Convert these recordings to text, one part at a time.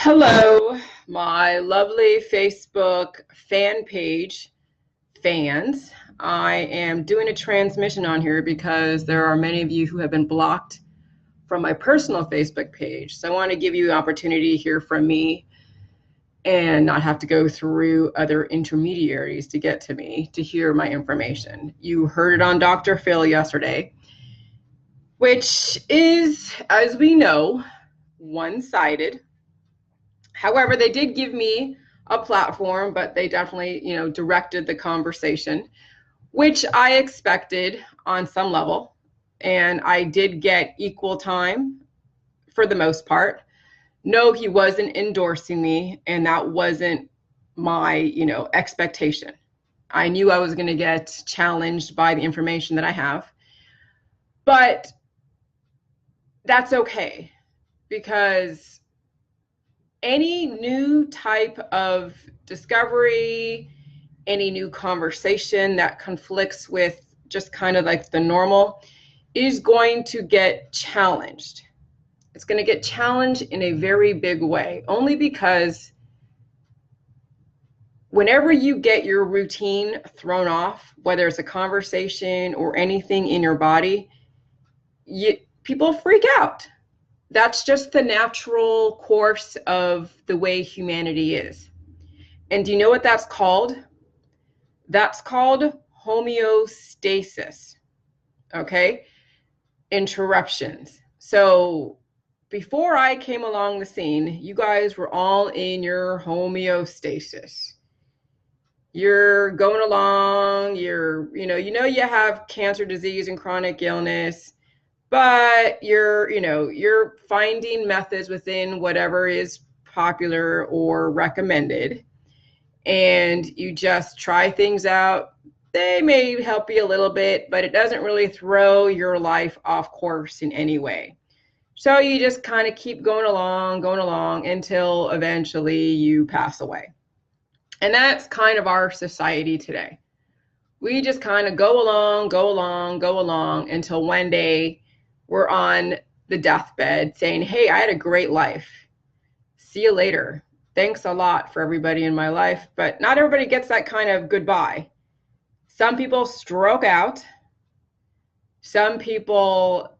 Hello, my lovely Facebook fan page fans. I am doing a transmission on here because there are many of you who have been blocked from my personal Facebook page. So I want to give you an opportunity to hear from me and not have to go through other intermediaries to get to me to hear my information. You heard it on Dr. Phil yesterday, which is, as we know, one-sided. However, they did give me a platform, but they definitely, directed the conversation, which I expected on some level. And I did get equal time for the most part. No, he wasn't endorsing me, and that wasn't my, expectation. I knew I was going to get challenged by the information that I have, but that's okay, because any new type of discovery, any new conversation that conflicts with just kind of like the normal is going to get challenged. It's going to get challenged in a very big way, only because whenever you get your routine thrown off, whether it's a conversation or anything in your body, people freak out. That's just the natural course of the way humanity is. And do you know what that's called? That's called homeostasis. Okay? Interruptions. So before I came along the scene, you guys were all in your homeostasis. You're going along, you have cancer disease and chronic illness, but you're finding methods within whatever is popular or recommended, and you just try things out. They may help you a little bit, but it doesn't really throw your life off course in any way. So you just kind of keep going along until eventually you pass away. And that's kind of our society today. We just kind of go along until one day we're on the deathbed saying, hey, I had a great life. See you later. Thanks a lot for everybody in my life. But not everybody gets that kind of goodbye. Some people stroke out. Some people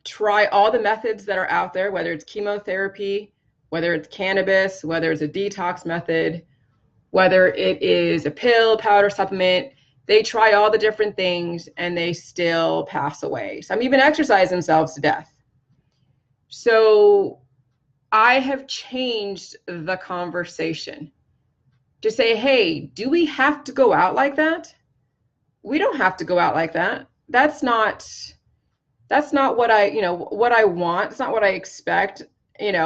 try all the methods that are out there, whether it's chemotherapy, whether it's cannabis, whether it's a detox method, whether it is a pill, powder, supplement. They try all the different things and they still pass away. Some even exercise themselves to death. So I have changed the conversation to say, hey, do we have to go out like that? We don't have to go out like that. That's not what what I want. It's not what I expect, And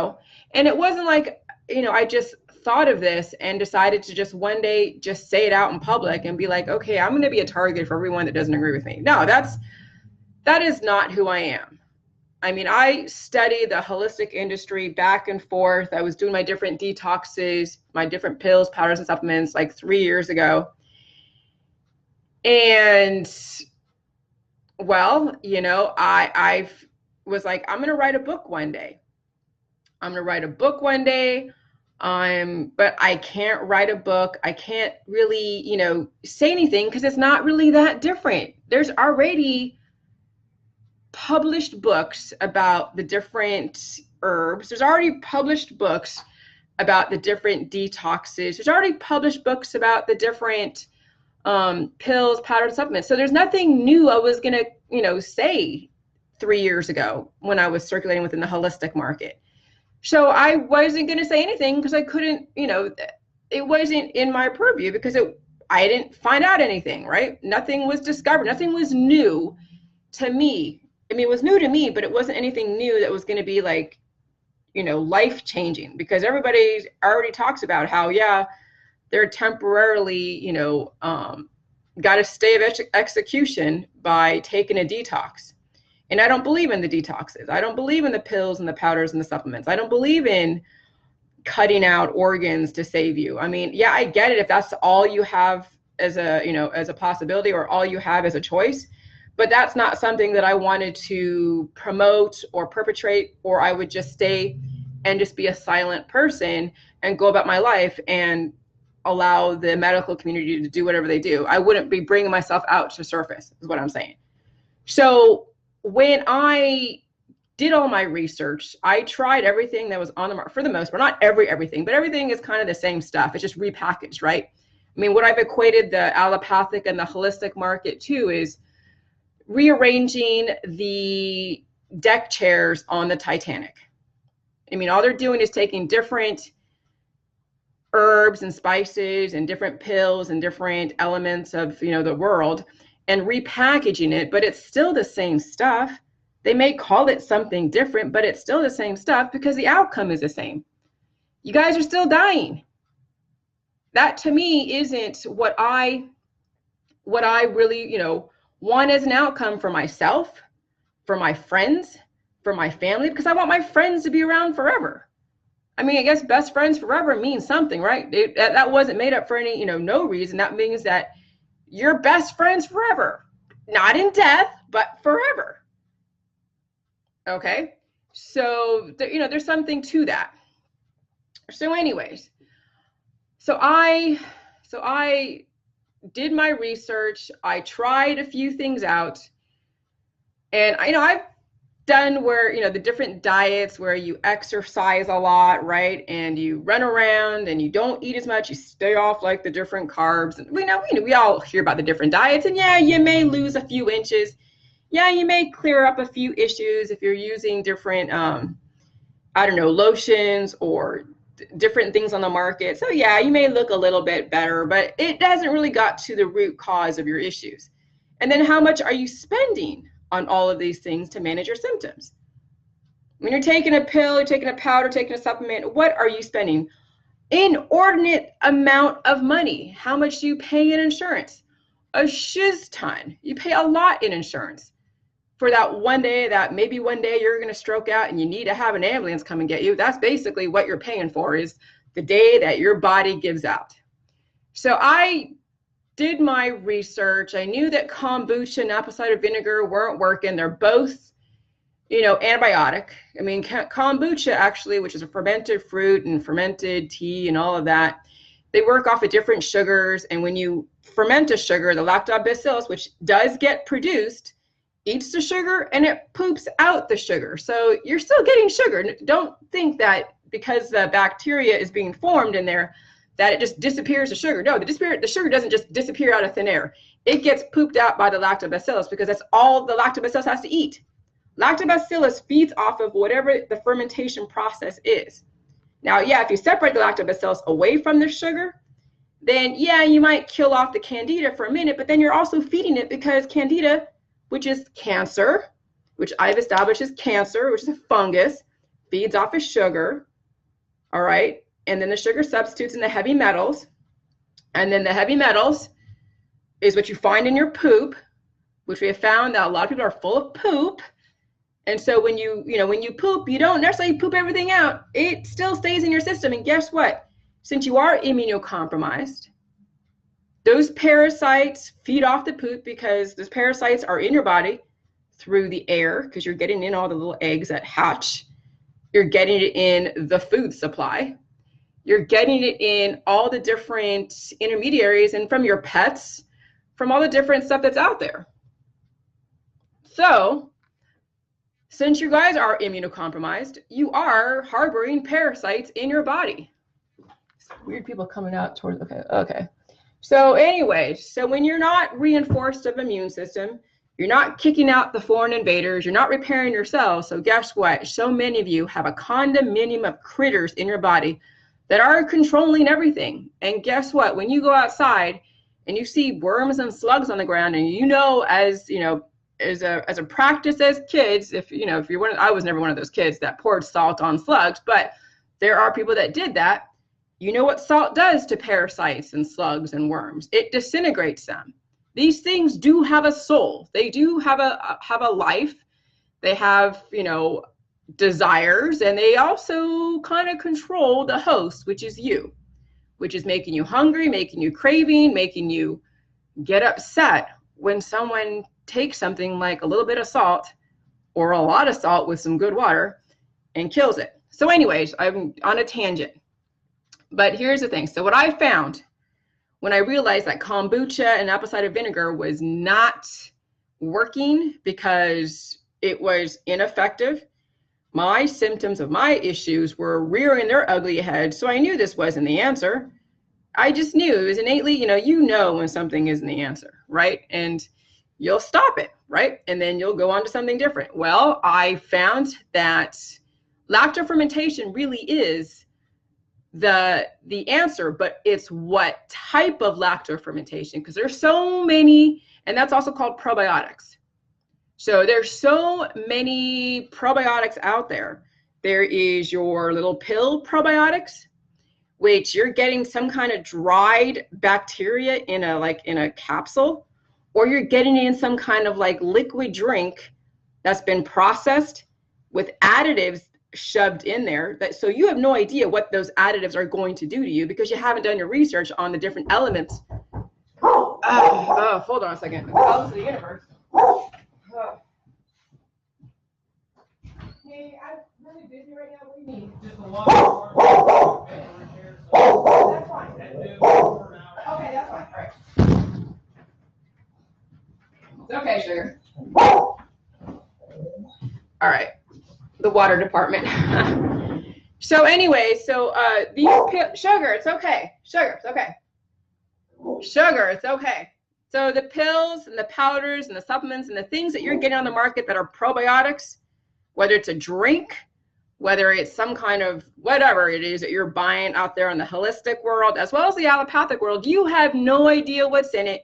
it wasn't like, I just thought of this and decided to just one day just say it out in public and be like, okay, I'm going to be a target for everyone that doesn't agree with me. No, that is not who I am. I mean, I studied the holistic industry back and forth. I was doing my different detoxes, my different pills, powders, and supplements like 3 years ago. And well, I was like, I'm going to write a book one day. But I can't write a book. I can't really, say anything because it's not really that different. There's already published books about the different herbs. There's already published books about the different detoxes. There's already published books about the different pills, powdered supplements. So there's nothing new I was going to, say 3 years ago when I was circulating within the holistic market. So I wasn't going to say anything because I couldn't, it wasn't in my purview because I didn't find out anything, right? Nothing was discovered. Nothing was new to me. I mean, it was new to me, but it wasn't anything new that was going to be like, life changing, because everybody already talks about how, yeah, they're temporarily, got a stay of execution by taking a detox. And I don't believe in the detoxes. I don't believe in the pills and the powders and the supplements. I don't believe in cutting out organs to save you. I mean, yeah, I get it if that's all you have as a possibility or all you have as a choice. But that's not something that I wanted to promote or perpetrate, or I would just stay and just be a silent person and go about my life and allow the medical community to do whatever they do. I wouldn't be bringing myself out to surface, is what I'm saying. So when I did all my research, I tried everything that was on the market, for the most part, not everything, but everything is kind of the same stuff. It's just repackaged, right? I mean, what I've equated the allopathic and the holistic market to is rearranging the deck chairs on the Titanic. I mean, all they're doing is taking different herbs and spices and different pills and different elements of, you know, the world and repackaging it, but it's still the same stuff. They may call it something different, but it's still the same stuff because the outcome is the same. You guys are still dying. That to me isn't what I really, you know, want as an outcome for myself, for my friends, for my family, because I want my friends to be around forever. I mean, I guess best friends forever means something, right? That wasn't made up for any, you know, no reason. That means that you're best friends forever, not in death, but forever. Okay. So, you know, there's something to that. So anyways, so I did my research. I tried a few things out, and I've done where, you know, the different diets where you exercise a lot, right? And you run around and you don't eat as much, you stay off like the different carbs. And we all hear about the different diets, and yeah, you may lose a few inches. Yeah, you may clear up a few issues if you're using different, lotions or different things on the market. So yeah, you may look a little bit better, but it hasn't really got to the root cause of your issues. And then how much are you spending on all of these things to manage your symptoms? When you're taking a pill, you're taking a powder, taking a supplement, what are you spending? Inordinate amount of money. How much do you pay in insurance? A shiz ton. You pay a lot in insurance for that one day that maybe one day you're going to stroke out and you need to have an ambulance come and get you. That's basically what you're paying for, is the day that your body gives out. So I did my research. I knew that kombucha and apple cider vinegar weren't working. They're both, you know, antibiotic. I mean, kombucha actually, which is a fermented fruit and fermented tea and all of that, they work off of different sugars. And when you ferment a sugar, the lactobacillus, which does get produced, eats the sugar and it poops out the sugar. So you're still getting sugar. Don't think that because the bacteria is being formed in there that it just disappears the sugar. No, the sugar doesn't just disappear out of thin air. It gets pooped out by the lactobacillus because that's all the lactobacillus has to eat. Lactobacillus feeds off of whatever the fermentation process is. Now, yeah, if you separate the lactobacillus away from the sugar, then yeah, you might kill off the Candida for a minute, but then you're also feeding it because Candida, which is cancer, which I've established is cancer, which is a fungus, feeds off of sugar, all right? And then the sugar substitutes in the heavy metals. And then the heavy metals is what you find in your poop, which we have found that a lot of people are full of poop. And so when you poop, you don't necessarily poop everything out. It still stays in your system. And guess what? Since you are immunocompromised, those parasites feed off the poop because those parasites are in your body through the air, because you're getting in all the little eggs that hatch. You're getting it in the food supply. You're getting it in all the different intermediaries and from your pets, from all the different stuff that's out there. So since you guys are immunocompromised, you are harboring parasites in your body. Weird people coming out towards, okay. So anyway, so when you're not reinforced of immune system, you're not kicking out the foreign invaders, you're not repairing yourselves. So guess what? So many of you have a condominium of critters in your body that are controlling everything. And guess what? When you go outside and you see worms and slugs on the ground, and as a practice as kids, if you're one, I was never one of those kids that poured salt on slugs, but there are people that did that. You know what salt does to parasites and slugs and worms? It disintegrates them. These things do have a soul. They do have a life. They have, desires, and they also kind of control the host, which is you, which is making you hungry, making you craving, making you get upset when someone takes something like a little bit of salt or a lot of salt with some good water and kills it. So anyways, I'm on a tangent. But here's the thing. So what I found when I realized that kombucha and apple cider vinegar was not working because it was ineffective, my symptoms of my issues were rearing their ugly head. So I knew this wasn't the answer. I just knew it was innately, you know when something isn't the answer, right? And you'll stop it, right? And then you'll go on to something different. Well, I found that lacto fermentation really is the answer, but it's what type of lacto fermentation, because there's so many, and that's also called probiotics. So there's so many probiotics out there. There is your little pill probiotics, which you're getting some kind of dried bacteria in a capsule, or you're getting it in some kind of like liquid drink that's been processed with additives shoved in there. So you have no idea what those additives are going to do to you because you haven't done your research on the different elements. Hold on a second. The elements of the universe. Hey, I'm really busy right now. What do you need? Just a lot of work here, so That's fine. Okay, that's fine. All right. It's okay, sugar. All right. The water department. So anyway, sugar, it's okay. Sugar, it's okay. Sugar, it's okay. So the pills and the powders and the supplements and the things that you're getting on the market that are probiotics, whether it's a drink, whether it's some kind of whatever it is that you're buying out there in the holistic world, as well as the allopathic world, you have no idea what's in it.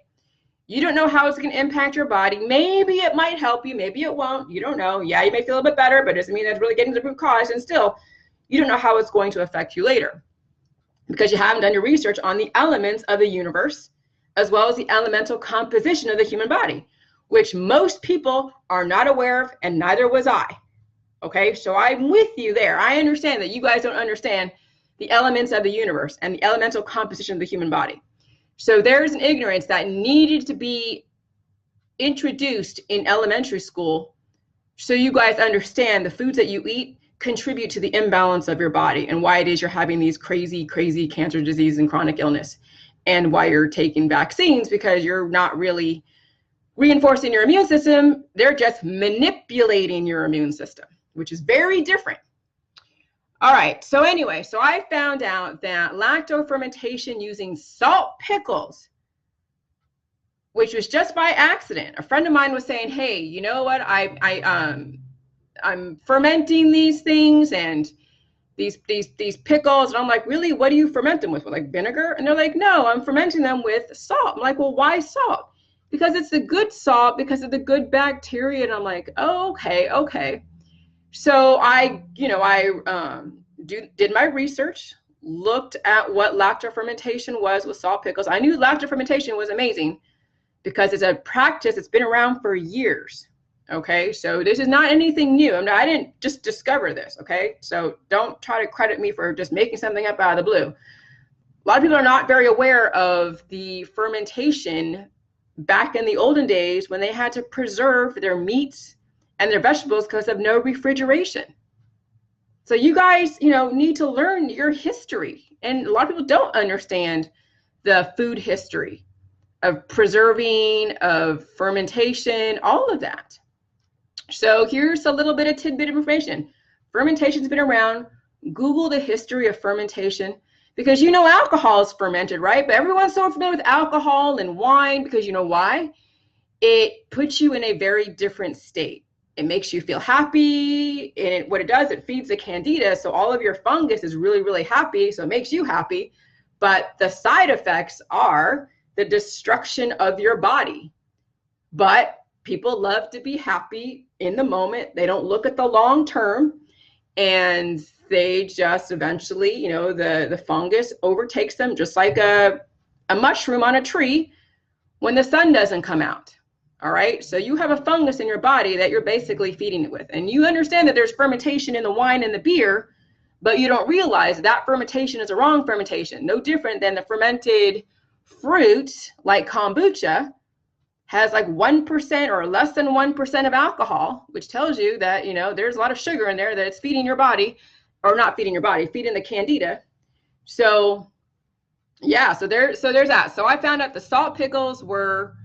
You don't know how it's going to impact your body. Maybe it might help you, maybe it won't. You don't know. Yeah, you may feel a bit better, but it doesn't mean that's really getting to the root cause. And still, you don't know how it's going to affect you later because you haven't done your research on the elements of the universe, as well as the elemental composition of the human body, which most people are not aware of, and neither was I. Okay, so I'm with you there. I understand that you guys don't understand the elements of the universe and the elemental composition of the human body. So there's an ignorance that needed to be introduced in elementary school so you guys understand the foods that you eat contribute to the imbalance of your body and why it is you're having these crazy cancer disease and chronic illness, and why you're taking vaccines because you're not really reinforcing your immune system. They're just manipulating your immune system, which is very different. All right, so anyway, so I found out that lacto fermentation using salt pickles, which was just by accident. A friend of mine was saying, hey, you know what, I'm fermenting these things and these pickles. And I'm like, really, what do you ferment them with? Like vinegar? And they're like, no, I'm fermenting them with salt. I'm like, well, why salt? Because it's the good salt, because of the good bacteria. And I'm like, oh, okay. So I did my research, looked at what lacto fermentation was with salt pickles. I knew lacto fermentation was amazing because it's a practice that's been around for years. Okay, so this is not anything new. I didn't just discover this. Okay, so don't try to credit me for just making something up out of the blue. A lot of people are not very aware of the fermentation back in the olden days when they had to preserve their meats and their vegetables because of no refrigeration. So you guys, need to learn your history. And a lot of people don't understand the food history of preserving, of fermentation, all of that. So here's a little bit of tidbit of information. Fermentation's been around. Google the history of fermentation, because alcohol is fermented, right? But everyone's so familiar with alcohol and wine because you know why? It puts you in a very different state. It makes you feel happy, and what it does, it feeds the Candida, so all of your fungus is really happy, so it makes you happy. But the side effects are the destruction of your body. But people love to be happy in the moment. They don't look at the long term, and they just eventually, the fungus overtakes them, just like a mushroom on a tree when the sun doesn't come out. All right, so you have a fungus in your body that you're basically feeding it with. And you understand that there's fermentation in the wine and the beer, but you don't realize that fermentation is a wrong fermentation. No different than the fermented fruit like kombucha has like 1% or less than 1% of alcohol, which tells you that, there's a lot of sugar in there that it's feeding your body, or not feeding your body, feeding the Candida. So yeah, so there's that. So I found out the salt pickles were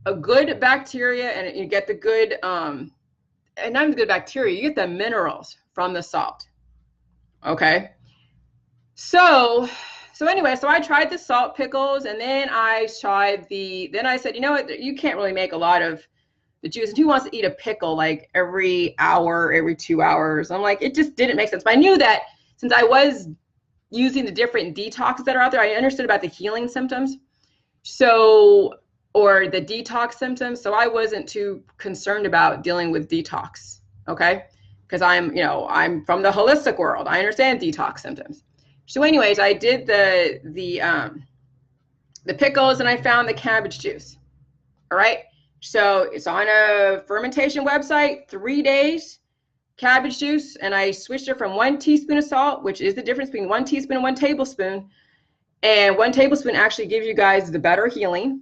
a good bacteria, and you get the good, and not even the good bacteria, you get the minerals from the salt. Okay. So anyway, so I tried the salt pickles, and then I tried then I said, you know what, you can't really make a lot of the juice. And who wants to eat a pickle like every hour, every 2 hours? I'm like, it just didn't make sense. But I knew that since I was using the different detoxes that are out there, I understood about the healing symptoms. So, or the detox symptoms. So I wasn't too concerned about dealing with detox. Okay. Because I'm from the holistic world. I understand detox symptoms. So anyways, I did the pickles, and I found the cabbage juice. All right. So it's on a fermentation website, 3 days, cabbage juice. And I switched it from 1 teaspoon of salt, which is the difference between 1 teaspoon and 1 tablespoon. And 1 tablespoon actually gives you guys the better healing.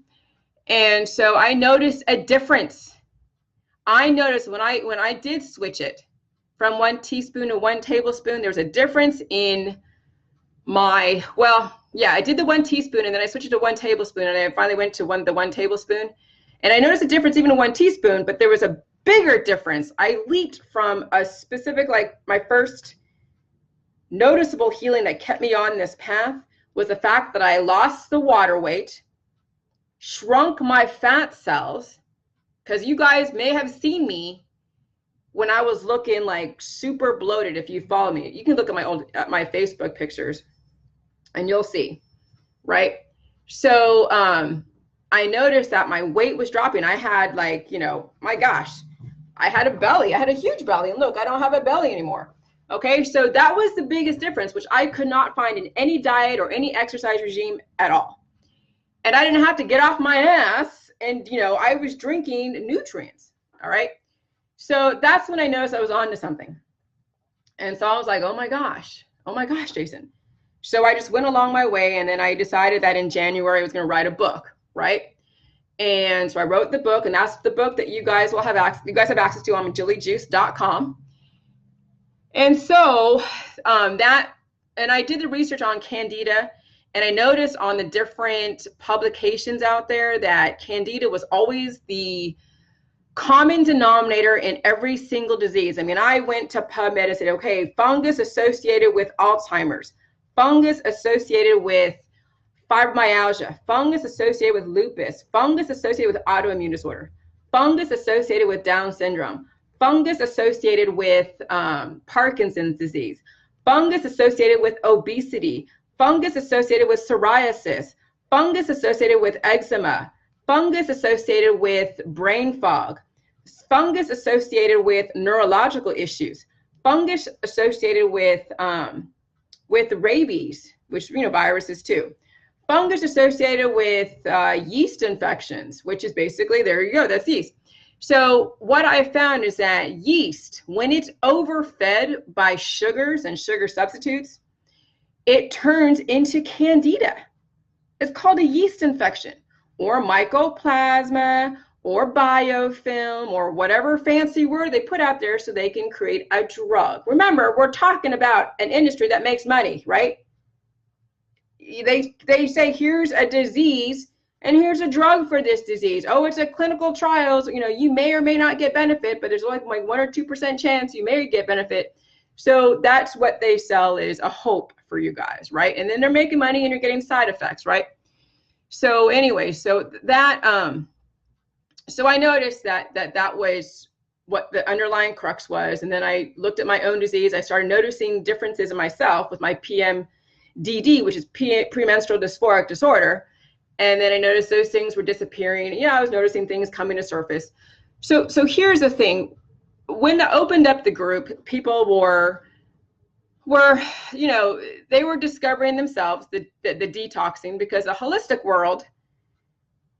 And so I noticed a difference. I noticed when I did switch it from 1 teaspoon to 1 tablespoon, there's a difference in my, I did the 1 teaspoon, and then I switched it to 1 tablespoon, and I finally went to the 1 tablespoon. And I noticed a difference even in 1 teaspoon, but there was a bigger difference. I leaped from a specific, like my first noticeable healing that kept me on this path was the fact that I lost the water weight, shrunk my fat cells, because you guys may have seen me when I was looking like super bloated. If you follow me, you can look at my Facebook pictures and you'll see, right? So I noticed that my weight was dropping. I had like, my gosh, I had a belly. I had a huge belly, and look, I don't have a belly anymore. Okay, so that was the biggest difference, which I could not find in any diet or any exercise regime at all. And I didn't have to get off my ass, and I was drinking nutrients. All right. So that's when I noticed I was on to something. And so I was like, oh my gosh, Jason. So I just went along my way, and then I decided that in January I was going to write a book, right? And so I wrote the book, and that's the book that you guys will have access. You guys have access to on jillyjuice.com. And so and I did the research on Candida, and I noticed on the different publications out there that Candida was always the common denominator in every single disease. I mean, I went to PubMed and said, okay, fungus associated with Alzheimer's, fungus associated with fibromyalgia, fungus associated with lupus, fungus associated with autoimmune disorder, fungus associated with Down syndrome, fungus associated with Parkinson's disease, fungus associated with obesity, fungus associated with psoriasis, fungus associated with eczema, fungus associated with brain fog, fungus associated with neurological issues, fungus associated with rabies, which viruses too, fungus associated with yeast infections, which is basically, there you go, that's yeast. So what I found is that yeast, when it's overfed by sugars and sugar substitutes, it turns into Candida. It's called a yeast infection, or mycoplasma, or biofilm, or whatever fancy word they put out there so they can create a drug. Remember, we're talking about an industry that makes money, right? They say, here's a disease, and here's a drug for this disease. Oh, it's a clinical trials. You may or may not get benefit, but there's only like 1 or 2% chance you may get benefit. So that's what they sell, is a hope for you guys, right? And then they're making money, and you're getting side effects, right? So anyway, so that so I noticed that was what the underlying crux was. And then I looked at my own disease. I started noticing differences in myself with my PMDD, which is premenstrual dysphoric disorder. And then I noticed those things were disappearing. I was noticing things coming to surface. So here's the thing. When I opened up the group, people were they were discovering themselves the detoxing, because a holistic world,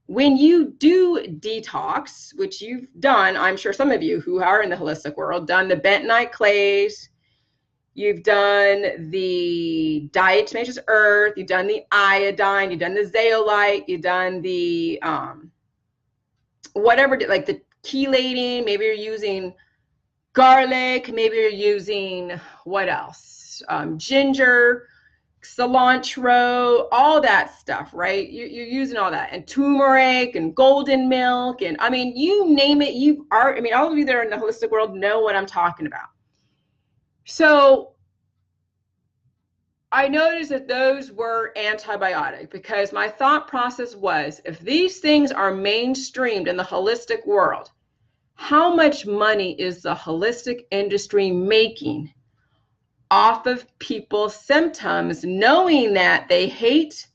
when you do detox, which you've done, I'm sure some of you who are in the holistic world, done the bentonite clays, you've done the diatomaceous earth, you've done the iodine, you've done the zeolite, you've done the whatever, like the chelating, maybe you're using garlic, maybe you're using what else? ginger, cilantro, all that stuff, right? You're using all that, and turmeric and golden milk, and I mean, you name it, I mean, all of you that are in the holistic world know what I'm talking about. So I noticed that those were antibiotic, because my thought process was, if these things are mainstreamed in the holistic world, how much money is the holistic industry making off of people's symptoms, knowing that they hate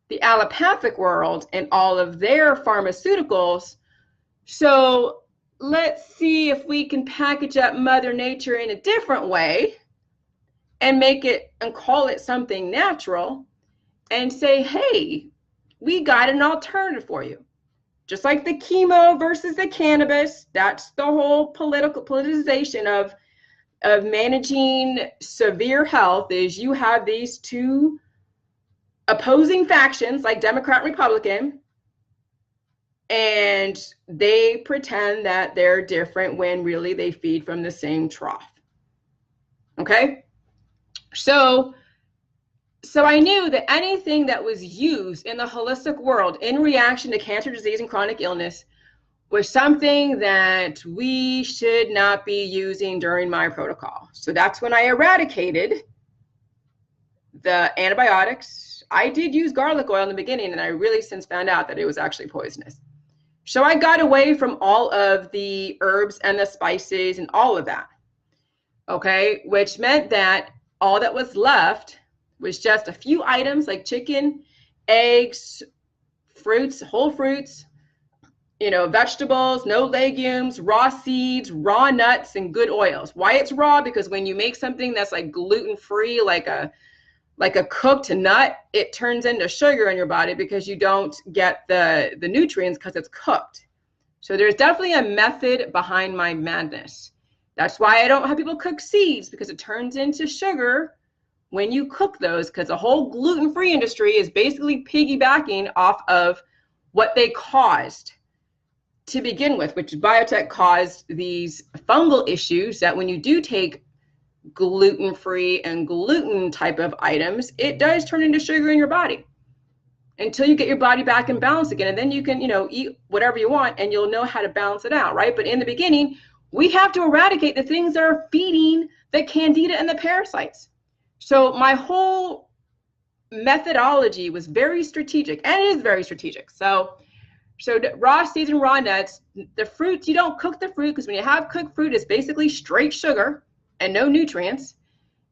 the allopathic world and all of their pharmaceuticals? So let's see if we can package up Mother Nature in a different way and make it and call it something natural and say, hey, we got an alternative for you. Just like the chemo versus the cannabis, that's the whole politicization of managing severe health, is you have these two opposing factions like Democrat and Republican, and they pretend that they're different when really they feed from the same trough. Okay? So I knew that anything that was used in the holistic world in reaction to cancer, disease, and chronic illness was something that we should not be using during my protocol. So that's when I eradicated the antibiotics. I did use garlic oil in the beginning, and I really since found out that it was actually poisonous. So I got away from all of the herbs and the spices and all of that, okay? Which meant that all that was left was just a few items like chicken, eggs, fruits, whole fruits, you know, vegetables, no legumes, raw seeds, raw nuts, and good oils. Why it's raw? Because when you make something that's like gluten-free, like a cooked nut, it turns into sugar in your body because you don't get the nutrients because it's cooked. So there's definitely a method behind my madness. That's why I don't have people cook seeds, because it turns into sugar when you cook those, because the whole gluten-free industry is basically piggybacking off of what they caused to begin with, which biotech caused these fungal issues that when you do take gluten-free and gluten type of items, it does turn into sugar in your body until you get your body back in balance again. And then you can, you know, eat whatever you want and you'll know how to balance it out, right? But in the beginning, we have to eradicate the things that are feeding the Candida and the parasites. So my whole methodology was very strategic, and it is very strategic. So raw seeds and raw nuts, the fruits, you don't cook the fruit, because when you have cooked fruit, it's basically straight sugar and no nutrients.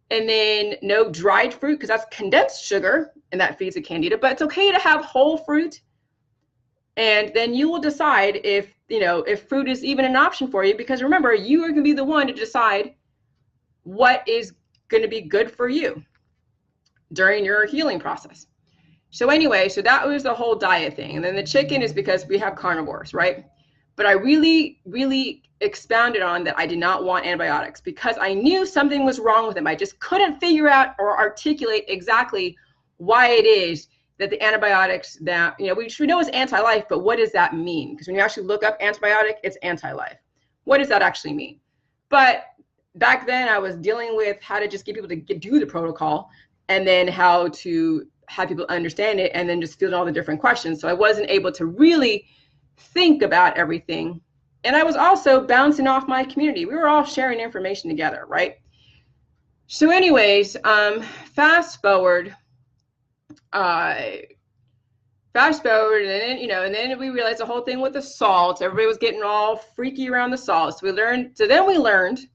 And then no dried fruit, because that's condensed sugar and that feeds the Candida. But it's okay to have whole fruit. And then you will decide if, you know, if fruit is even an option for you, because remember, you are going to be the one to decide what is going to be good for you during your healing process. So anyway, so that was the whole diet thing. And then the chicken is because we have carnivores, right? But I really, really expounded on that I did not want antibiotics because I knew something was wrong with them. I just couldn't figure out or articulate exactly why it is that the antibiotics that, you know, we know is anti-life, but what does that mean? Because when you actually look up antibiotic, it's anti-life. What does that actually mean? But back then I was dealing with how to just get people to do the protocol, and then how to have people understand it, and then just field all the different questions. So I wasn't able to really think about everything. And I was also bouncing off my community. We were all sharing information together, right? So anyways, fast forward, and then, you know, and then we realized the whole thing with the salt, everybody was getting all freaky around the salt. So then we learned,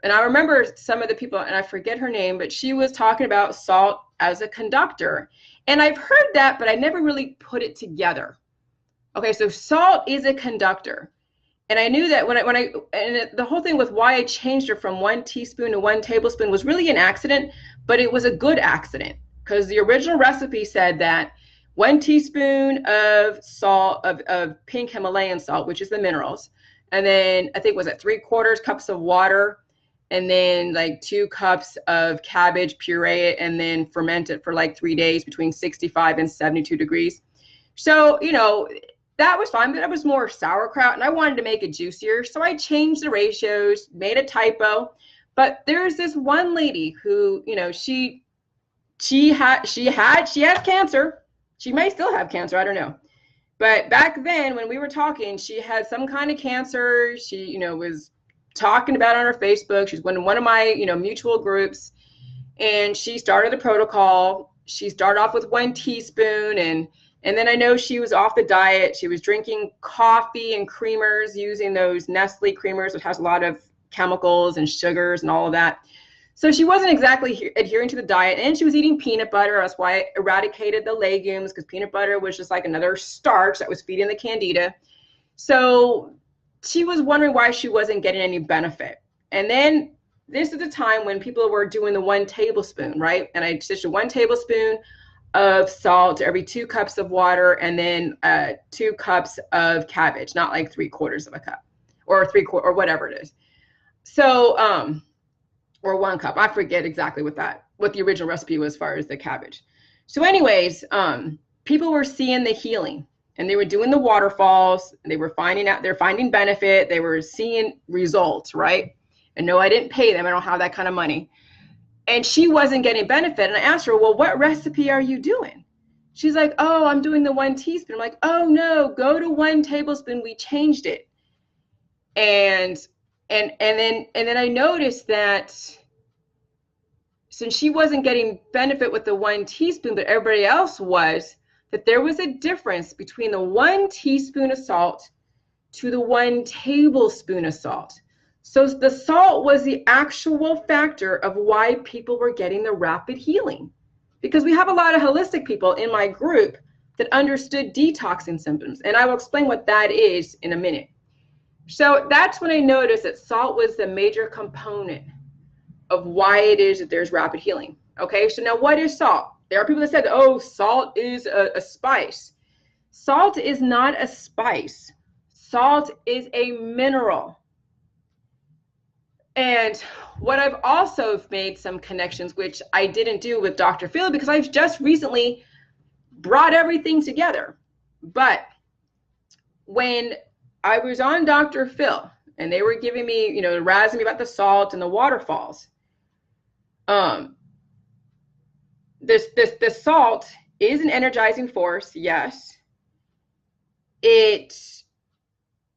and I remember some of the people, and I forget her name, but she was talking about salt as a conductor. And I've heard that, but I never really put it together. Okay, so salt is a conductor. And I knew that the whole thing with why I changed it from 1 teaspoon to 1 tablespoon was really an accident, but it was a good accident, because the original recipe said that 1 teaspoon of salt, of pink Himalayan salt, which is the minerals, and then I think was it 3/4 cups of water, and then like 2 cups of cabbage, puree it, and then ferment it for like 3 days between 65 and 72 degrees. So, you know, that was fine, but that was more sauerkraut, and I wanted to make it juicier. So I changed the ratios, made a typo, But there's this one lady who, you know, she has cancer. She may still have cancer, I don't know. But back then when we were talking, she had some kind of cancer. She, you know, was talking about it on her Facebook. She's in one of my, you know, mutual groups, and she started the protocol. She started off with 1 teaspoon, and then I know she was off the diet. She was drinking coffee and creamers, using those Nestle creamers, which has a lot of chemicals and sugars and all of that. So she wasn't exactly adhering to the diet, and she was eating peanut butter. That's why I eradicated the legumes, because peanut butter was just like another starch that was feeding the Candida. So she was wondering why she wasn't getting any benefit. And then this is the time when people were doing the 1 tablespoon, right? And I stitched 1 tablespoon of salt to every 2 cups of water, and then 2 cups of cabbage, not like 3/4 of a cup or 3/4 or whatever it is. So, or 1 cup. I forget exactly what the original recipe was as far as the cabbage. So anyways, people were seeing the healing, and they were doing the waterfalls, and they're finding benefit. They were seeing results, right? And no, I didn't pay them. I don't have that kind of money. And she wasn't getting benefit. And I asked her, well, what recipe are you doing? She's like, oh, I'm doing the 1 teaspoon. I'm like, oh no, go to 1 tablespoon. We changed it. And then I noticed that since she wasn't getting benefit with the 1 teaspoon, but everybody else was, that there was a difference between the 1 teaspoon of salt to the 1 tablespoon of salt. So the salt was the actual factor of why people were getting the rapid healing. Because we have a lot of holistic people in my group that understood detoxing symptoms. And I will explain what that is in a minute. So that's when I noticed that salt was the major component of why it is that there's rapid healing. Okay, so now what is salt? There are people that said, oh, salt is a spice. Salt is not a spice. Salt is a mineral. And what I've also made some connections, which I didn't do with Dr. Phil, because I've just recently brought everything together. But when I was on Dr. Phil and they were giving me, you know, razzing me about the salt and the waterfalls, the salt is an energizing force, yes. It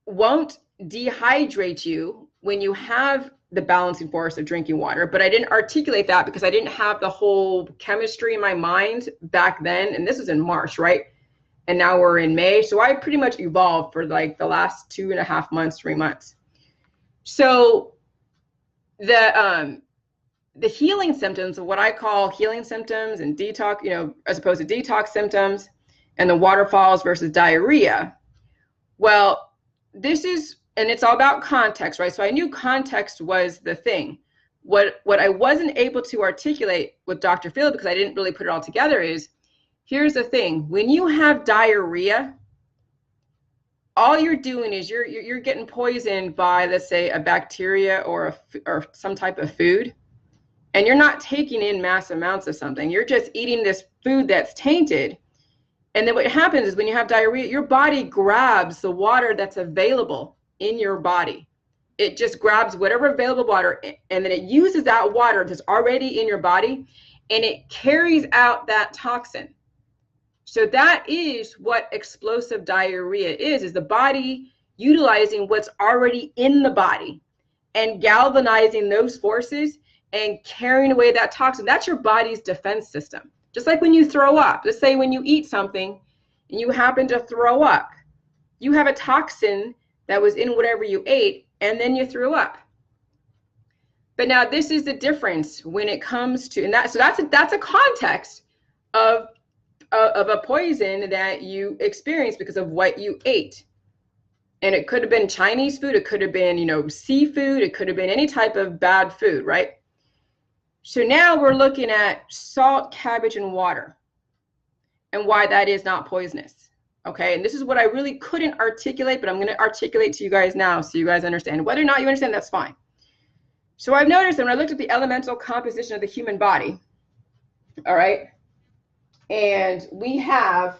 won't dehydrate you when you have the balancing force of drinking water, but I didn't articulate that because I didn't have the whole chemistry in my mind back then. And this was in March, right? And now we're in May. So I pretty much evolved for like the last 2.5 months, 3 months. So the healing symptoms of what I call healing symptoms and detox, you know, as opposed to detox symptoms, and the waterfalls versus diarrhea. Well, this is, and it's all about context, right? So I knew context was the thing. What I wasn't able to articulate with Dr. Phil, because I didn't really put it all together, is here's the thing. When you have diarrhea, all you're doing is you're getting poisoned by, let's say, a bacteria or some type of food, and you're not taking in mass amounts of something. You're just eating this food that's tainted. And then what happens is when you have diarrhea, your body grabs the water that's available in your body. It just grabs whatever available water, and then it uses that water that's already in your body, and it carries out that toxin. So that is what explosive diarrhea is the body utilizing what's already in the body and galvanizing those forces and carrying away that toxin. That's your body's defense system. Just like when you throw up, let's say when you eat something and you happen to throw up, you have a toxin that was in whatever you ate, and then you threw up. But now this is the difference when it comes to, and that's a context of a poison that you experience because of what you ate. And it could have been Chinese food, it could have been, you know, seafood, it could have been any type of bad food, right? So now we're looking at salt, cabbage, and water, and why that is not poisonous. Okay, and this is what I really couldn't articulate, but I'm going to articulate to you guys now so you guys understand. Whether or not you understand, that's fine. So I've noticed that when I looked at the elemental composition of the human body, all right, and we have,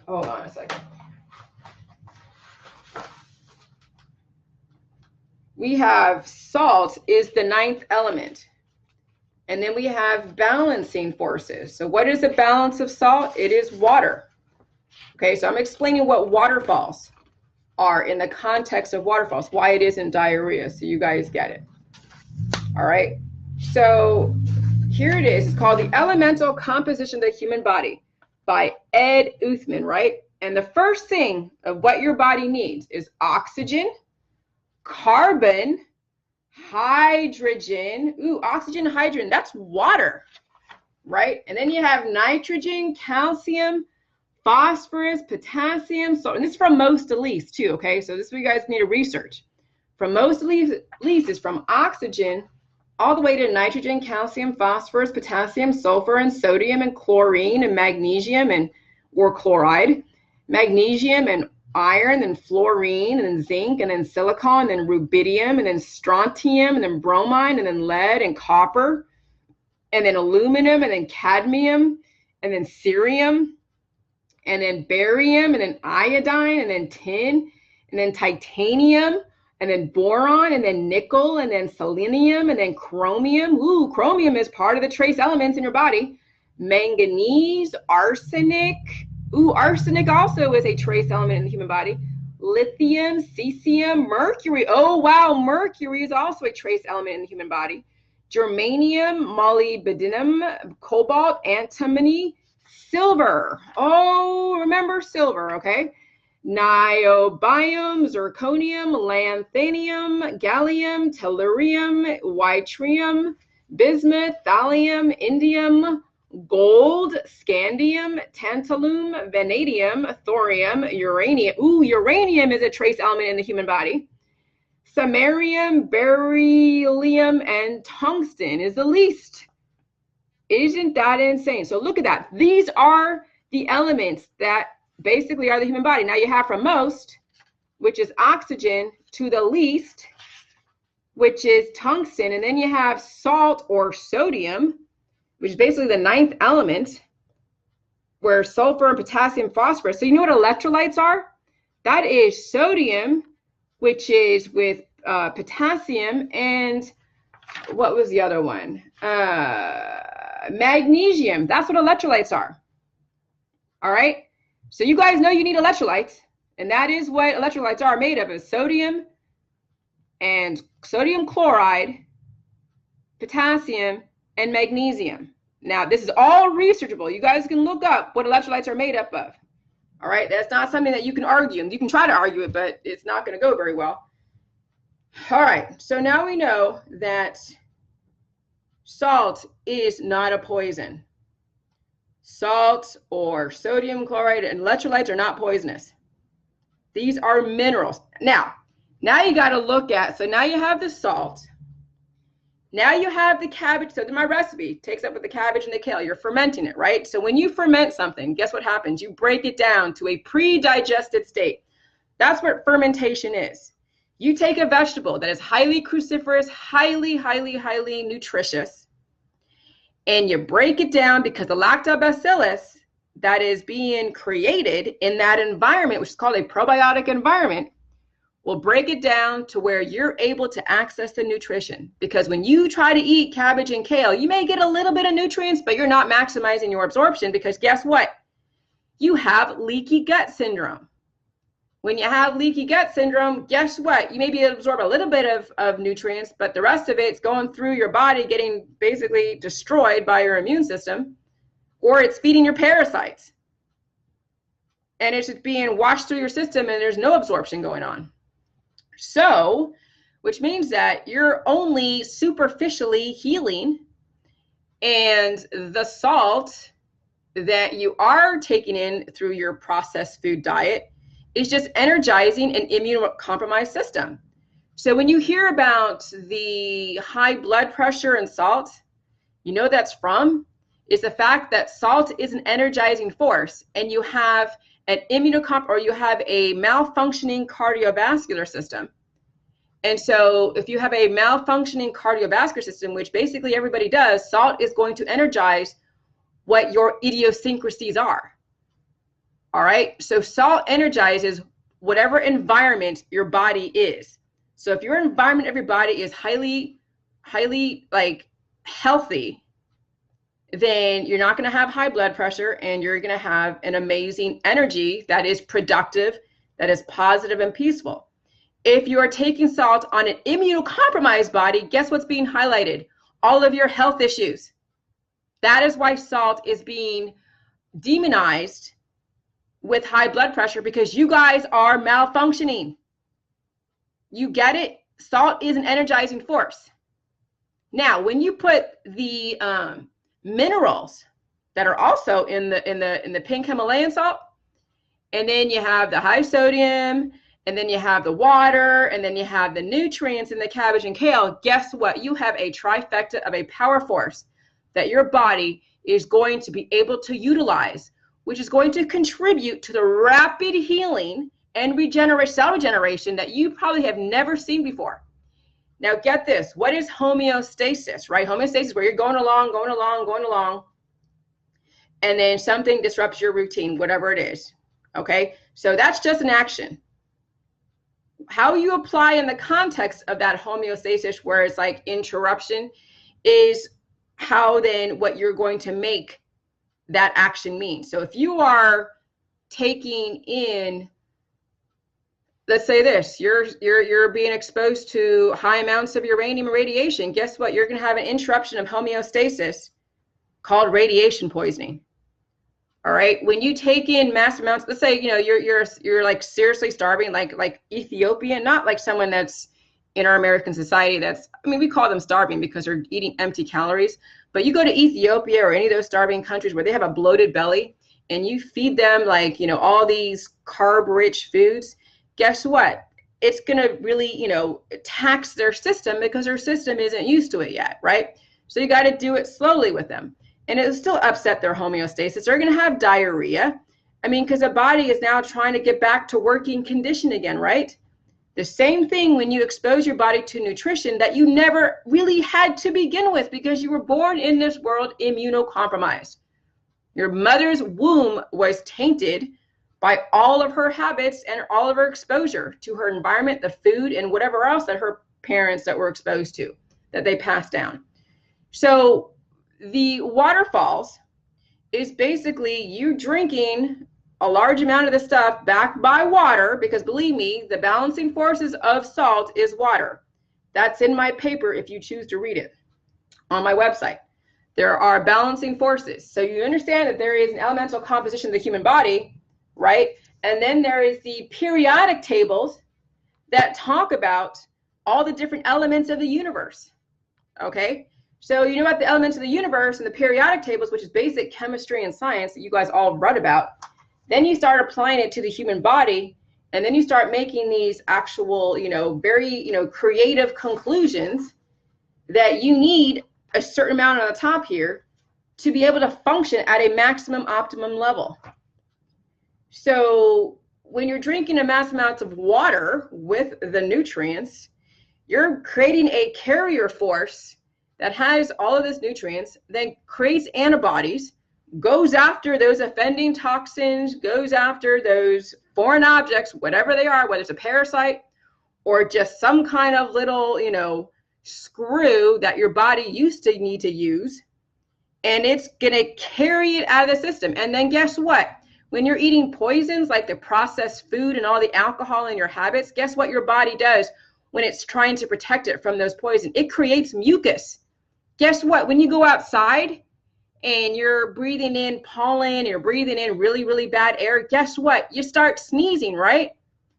hold on a second. we have salt is the 9th element. And then we have balancing forces. So what is the balance of salt? It is water. Okay, so I'm explaining what waterfalls are in the context of waterfalls, why it isn't diarrhea, so you guys get it. All right, so here it is. It's called The Elemental Composition of the Human Body by Ed Uthman, right? And the first thing of what your body needs is oxygen, carbon, hydrogen. Ooh, oxygen, hydrogen, that's water, right? And then you have nitrogen, calcium, phosphorus, potassium, so, and this is from most to least too, okay? So this is what you guys need to research. From most to least is from oxygen all the way to nitrogen, calcium, phosphorus, potassium, sulfur, and sodium, and chlorine, and magnesium, and or chloride, magnesium, and iron, and fluorine, and then zinc, and then silicon, and then rubidium, and then strontium, and then bromine, and then lead, and copper, and then aluminum, and then cadmium, and then cerium, and then barium, and then iodine, and then tin, and then titanium, and then boron, and then nickel, and then selenium, and then chromium. Ooh, chromium is part of the trace elements in your body. Manganese, arsenic. Ooh, arsenic also is a trace element in the human body. Lithium, cesium, mercury. Oh, wow, mercury is also a trace element in the human body. Germanium, molybdenum, cobalt, antimony, silver. Oh, remember silver, okay? Niobium, zirconium, lanthanum, gallium, tellurium, yttrium, bismuth, thallium, indium, gold, scandium, tantalum, vanadium, thorium, uranium. Ooh, uranium is a trace element in the human body. Samarium, beryllium, and tungsten is the least. Isn't that insane? So look at that. These are the elements that basically are the human body. Now you have from most, which is oxygen, to the least, which is tungsten. And then you have salt or sodium, which is basically the 9th element, where sulfur and potassium, phosphorus. So you know what electrolytes are? That is sodium, which is with potassium, and what was the other one? Magnesium. That's what electrolytes are. All right. So you guys know you need electrolytes, and that is what electrolytes are made of, is sodium and sodium chloride, potassium, and magnesium. Now, this is all researchable. You guys can look up what electrolytes are made up of. All right, that's not something that you can argue. You can try to argue it, but it's not going to go very well. All right, so now we know that salt is not a poison. Salt or sodium chloride and electrolytes are not poisonous. These are minerals. Now you got to look at, so now you have the salt. Now you have the cabbage. So my recipe takes up with the cabbage and the kale. You're fermenting it, right? So when you ferment something, guess what happens? You break it down to a pre-digested state. That's what fermentation is. You take a vegetable that is highly cruciferous, highly nutritious, and you break it down because the lactobacillus that is being created in that environment, which is called a probiotic environment, will break it down to where you're able to access the nutrition. Because when you try to eat cabbage and kale, you may get a little bit of nutrients, but you're not maximizing your absorption, because guess what? You have leaky gut syndrome. When you have leaky gut syndrome, guess what? You may be able to absorb a little bit of nutrients, but the rest of it's going through your body, getting basically destroyed by your immune system, or it's feeding your parasites. And it's just being washed through your system, and there's no absorption going on. So, which means that you're only superficially healing, and the salt that you are taking in through your processed food diet is just energizing an immunocompromised system. So when you hear about the high blood pressure and salt, you know that's from is the fact that salt is an energizing force, and you have an or you have a malfunctioning cardiovascular system. And so if you have a malfunctioning cardiovascular system, which basically everybody does, salt is going to energize what your idiosyncrasies are. All right, so salt energizes whatever environment your body is. So if your environment of your body is highly like healthy, then you're not going to have high blood pressure, and you're going to have an amazing energy that is productive, that is positive and peaceful. If you are taking salt on an immunocompromised body, guess what's being highlighted? All of your health issues. That is why salt is being demonized with high blood pressure, because you guys are malfunctioning. You get it? Salt is an energizing force. Now, when you put the minerals that are also in the pink Himalayan salt, and then you have the high sodium, and then you have the water, and then you have the nutrients in the cabbage and kale, guess what? You have a trifecta of a power force that your body is going to be able to utilize, which is going to contribute to the rapid healing and cell regeneration that you probably have never seen before. Now get this, what is homeostasis, right? Homeostasis, where you're going along, and then something disrupts your routine, whatever it is, okay? So that's just an action. How you apply in the context of that homeostasis, where it's like interruption, is how then what you're going to make that action mean. So if you are taking in, let's say this, you're being exposed to high amounts of uranium radiation, guess what? You're going to have an interruption of homeostasis called radiation poisoning. All right. When you take in massive amounts, let's say, you know, you're like seriously starving, like Ethiopian, not like someone that's in our American society that's, I mean, we call them starving because they're eating empty calories, but you go to Ethiopia or any of those starving countries where they have a bloated belly and you feed them like, you know, all these carb-rich foods, guess what? It's going to really, you know, tax their system because their system isn't used to it yet, right? So you got to do it slowly with them. And it'll still upset their homeostasis. They're going to have diarrhea. I mean, because the body is now trying to get back to working condition again, right? The same thing when you expose your body to nutrition that you never really had to begin with because you were born in this world immunocompromised. Your mother's womb was tainted by all of her habits and all of her exposure to her environment, the food, and whatever else that her parents that were exposed to, that they passed down. So the waterfalls is basically you drinking a large amount of the stuff backed by water, because believe me, the balancing forces of salt is water. That's in my paper if you choose to read it on my website. There are balancing forces. So you understand that there is an elemental composition of the human body, right? And then there is the periodic tables that talk about all the different elements of the universe, okay? So you know about the elements of the universe and the periodic tables, which is basic chemistry and science that you guys all read about. Then you start applying it to the human body, and then you start making these actual, you know, very, you know, creative conclusions that you need a certain amount on the top here to be able to function at a maximum optimum level. So when you're drinking a mass amounts of water with the nutrients, you're creating a carrier force that has all of these nutrients, then creates antibodies, goes after those offending toxins, goes after those foreign objects, whatever they are, whether it's a parasite or just some kind of little, you know, screw that your body used to need to use, and it's going to carry it out of the system. And then guess what? When you're eating poisons like the processed food and all the alcohol in your habits, guess what your body does when it's trying to protect it from those poisons? It creates mucus. Guess what? When you go outside and you're breathing in pollen, you're breathing in really, really bad air, guess what? You start sneezing, right?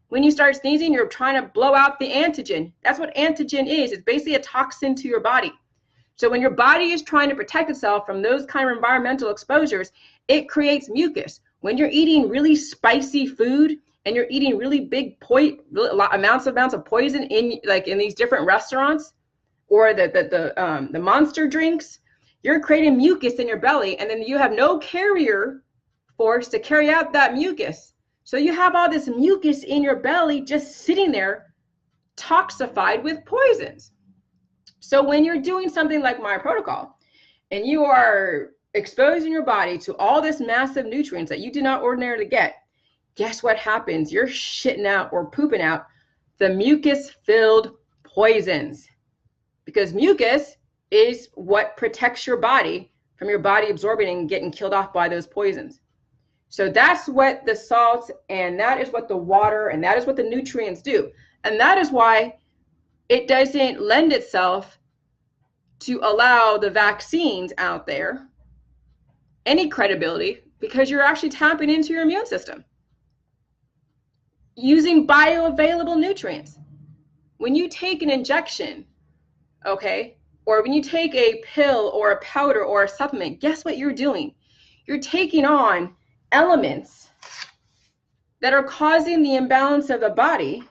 When you start sneezing, you're trying to blow out the antigen. That's what antigen is. It's basically a toxin to your body. So when your body is trying to protect itself from those kind of environmental exposures, it creates mucus. When you're eating really spicy food and you're eating really big amounts of poison in these different restaurants, or the monster drinks, you're creating mucus in your belly, and then you have no carrier force to carry out that mucus. So you have all this mucus in your belly just sitting there toxified with poisons. So when you're doing something like my protocol and you are exposing your body to all this massive nutrients that you do not ordinarily get, guess what happens? You're shitting out or pooping out the mucus-filled poisons, because mucus is what protects your body from your body absorbing and getting killed off by those poisons. So that's what the salts and that is what the water and that is what the nutrients do. And that is why it doesn't lend itself to allow the vaccines out there any credibility, because you're actually tapping into your immune system using bioavailable nutrients. When you take an injection, okay, or when you take a pill or a powder or a supplement, guess what you're doing? You're taking on elements that are causing the imbalance of the body,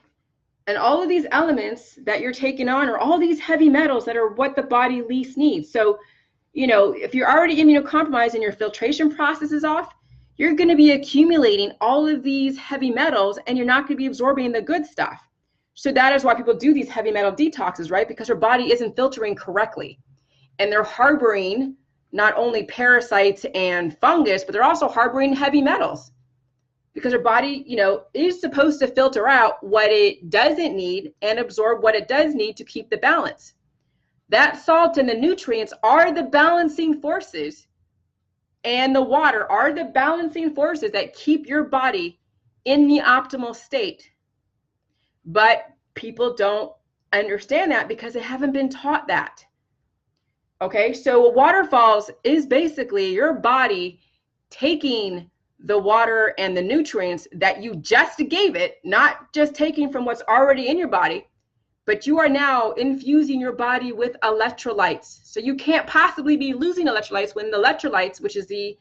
and all of these elements that you're taking on are all these heavy metals that are what the body least needs. So, you know, if you're already immunocompromised and your filtration process is off, you're going to be accumulating all of these heavy metals and you're not going to be absorbing the good stuff. So that is why people do these heavy metal detoxes, right? Because their body isn't filtering correctly. And they're harboring not only parasites and fungus, but they're also harboring heavy metals. Because their body, you know, is supposed to filter out what it doesn't need and absorb what it does need to keep the balance. That salt and the nutrients are the balancing forces, and the water are the balancing forces that keep your body in the optimal state. But people don't understand that because they haven't been taught that. Okay, so Waterfalls is basically your body taking the water and the nutrients that you just gave it, not just taking from what's already in your body, but you are now infusing your body with electrolytes. So you can't possibly be losing electrolytes when the electrolytes, which is the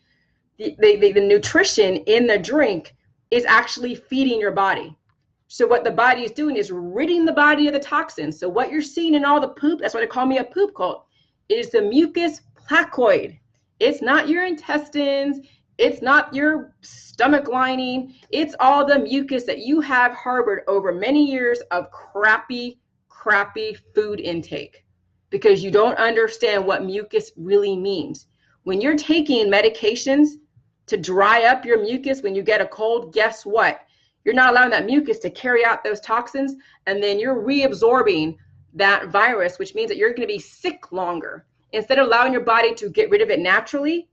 nutrition in the drink, is actually feeding your body. So what the body is doing is ridding the body of the toxins. So what you're seeing in all the poop, that's why they call me a poop cult, is the mucus placoid. It's not your intestines. It's not your stomach lining. It's all the mucus that you have harbored over many years of crappy food intake, because you don't understand what mucus really means. When you're taking medications to dry up your mucus when you get a cold, guess what? You're not allowing that mucus to carry out those toxins, and then you're reabsorbing that virus, which means that you're going to be sick longer. Instead of allowing your body to get rid of it naturally,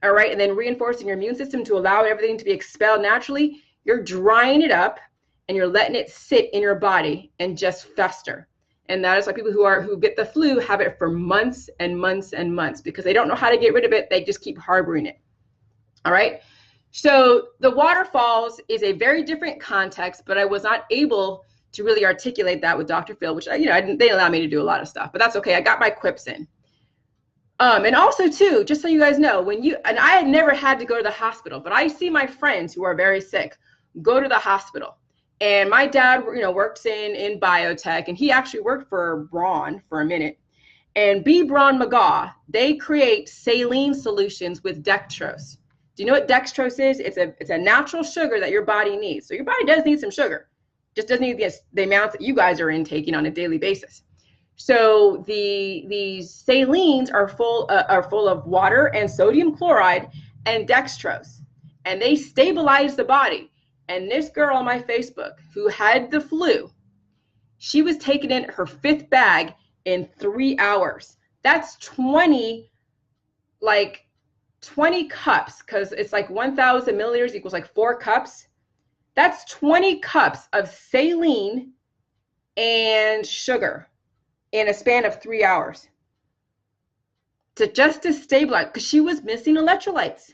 all right, and then reinforcing your immune system to allow everything to be expelled naturally, you're drying it up and you're letting it sit in your body and just fester. And that is why people who get the flu have it for months and months and months, because they don't know how to get rid of it. They just keep harboring it. All right. So the Waterfalls is a very different context, but I was not able to really articulate that with Dr. Phil, which, you know, they didn't allow me to do a lot of stuff, but that's okay. I got my quips in. And also too, just so you guys know, and I had never had to go to the hospital, but I see my friends who are very sick go to the hospital. And my dad, you know, works in biotech, and he actually worked for Braun for a minute. And B. Braun McGaw, they create saline solutions with dextrose. Do you know what dextrose is? It's a natural sugar that your body needs. So your body does need some sugar, just doesn't need the amounts that you guys are intaking on a daily basis. So these salines are full of water and sodium chloride and dextrose, and they stabilize the body. And this girl on my Facebook who had the flu, she was taking in her 5th bag in 3 hours. That's 20 cups, because it's like 1,000 milliliters equals like 4 cups. That's 20 cups of saline and sugar in a span of 3 hours to stabilize, because she was missing electrolytes.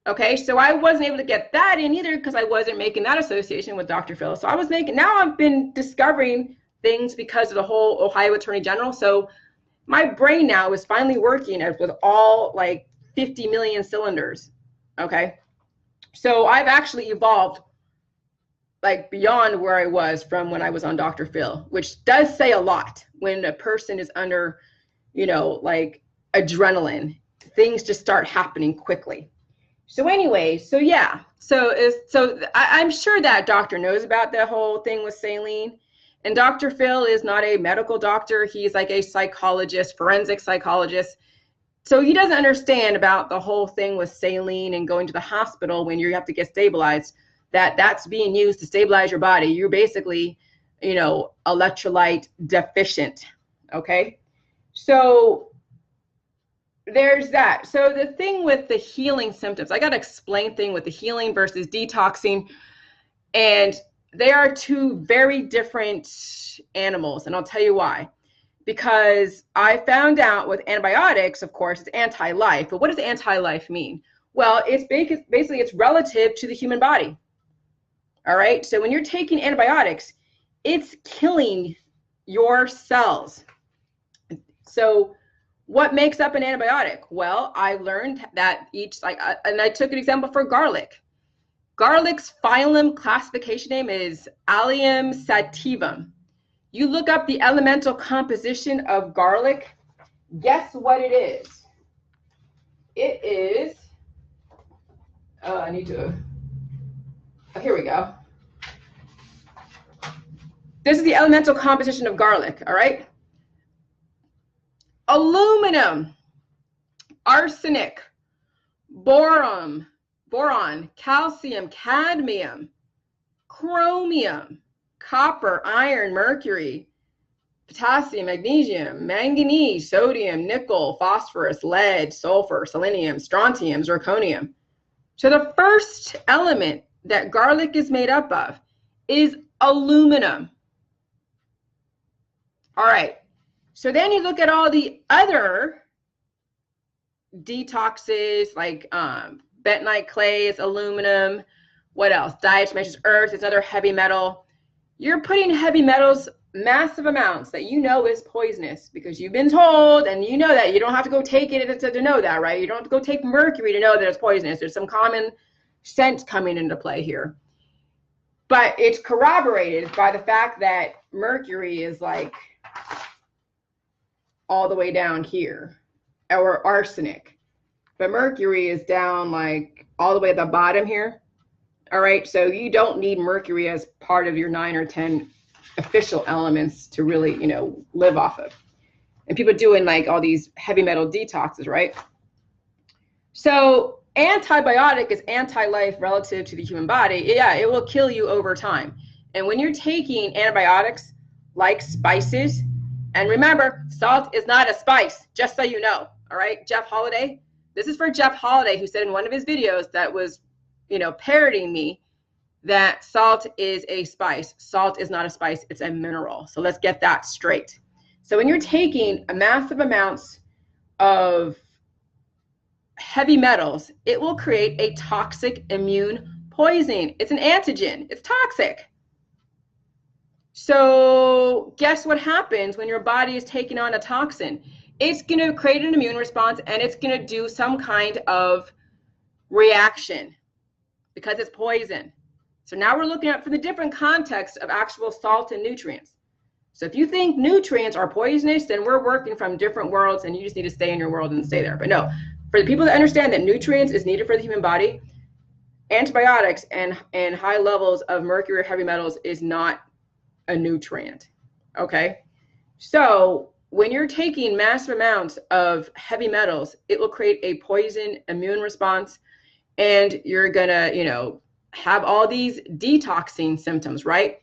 Okay, so I wasn't able to get that in either because I wasn't making that association with Dr. Phil. So now I've been discovering things because of the whole Ohio Attorney General. So my brain now is finally working with all like 50 million cylinders. Okay, so I've actually evolved like beyond where I was from when I was on Dr. Phil, which does say a lot when a person is under, you know, like adrenaline. Things just start happening quickly. So anyway, so yeah, I'm sure that doctor knows about the whole thing with saline. And Dr. Phil is not a medical doctor. He's like a psychologist, forensic psychologist. So he doesn't understand about the whole thing with saline and going to the hospital when you have to get stabilized. that's being used to stabilize your body, you're basically, you know, electrolyte deficient. Okay, so there's that. So the thing with the healing symptoms, I got to explain thing with the healing versus detoxing, and they are two very different animals, and I'll tell you why. Because I found out with antibiotics, of course, it's anti-life. But what does anti-life mean? Well, it's basically it's relative to the human body. All right. So when you're taking antibiotics, it's killing your cells. So what makes up an antibiotic? Well, I learned that and I took an example for garlic. Garlic's phylum classification name is Allium sativum. You look up the elemental composition of garlic, guess what it is? It is, here we go. This is the elemental composition of garlic, all right? Aluminum, arsenic, boron, calcium, cadmium, chromium, copper, iron, mercury, potassium, magnesium, manganese, sodium, nickel, phosphorus, lead, sulfur, selenium, strontium, zirconium. So the first element that garlic is made up of is aluminum. All right. So then you look at all the other detoxes like bentonite clays, aluminum, what else? Diatomaceous earth, it's another heavy metal. You're putting heavy metals, massive amounts that you know is poisonous because you've been told, and you know that you don't have to go take it to know that, right? You don't have to go take mercury to know that it's poisonous. There's some common sense coming into play here. But it's corroborated by the fact that mercury is like all the way down here, or arsenic. But mercury is down like all the way at the bottom here. All right, so you don't need mercury as part of your 9 or 10 official elements to really, you know, live off of. And people doing like all these heavy metal detoxes, right? So antibiotic is anti-life relative to the human body. Yeah, it will kill you over time. And when you're taking antibiotics like spices, and remember, salt is not a spice, just so you know, all right? Jeff Holiday, this is for Jeff Holiday, who said in one of his videos that was, you know, parroting me that salt is a spice. Salt is not a spice, it's a mineral. So let's get that straight. So when you're taking a massive amounts of heavy metals, it will create a toxic immune poisoning. It's an antigen, it's toxic. So guess what happens when your body is taking on a toxin? It's going to create an immune response, and it's going to do some kind of reaction because it's poison. So now we're looking at for the different context of actual salt and nutrients. So if you think nutrients are poisonous, then we're working from different worlds, and you just need to stay in your world and stay there. But no, for the people that understand that nutrients is needed for the human body, antibiotics and high levels of mercury or heavy metals is not a nutrient. Okay, so when you're taking massive amounts of heavy metals, it will create a poison immune response, and you're gonna, you know, have all these detoxing symptoms, right?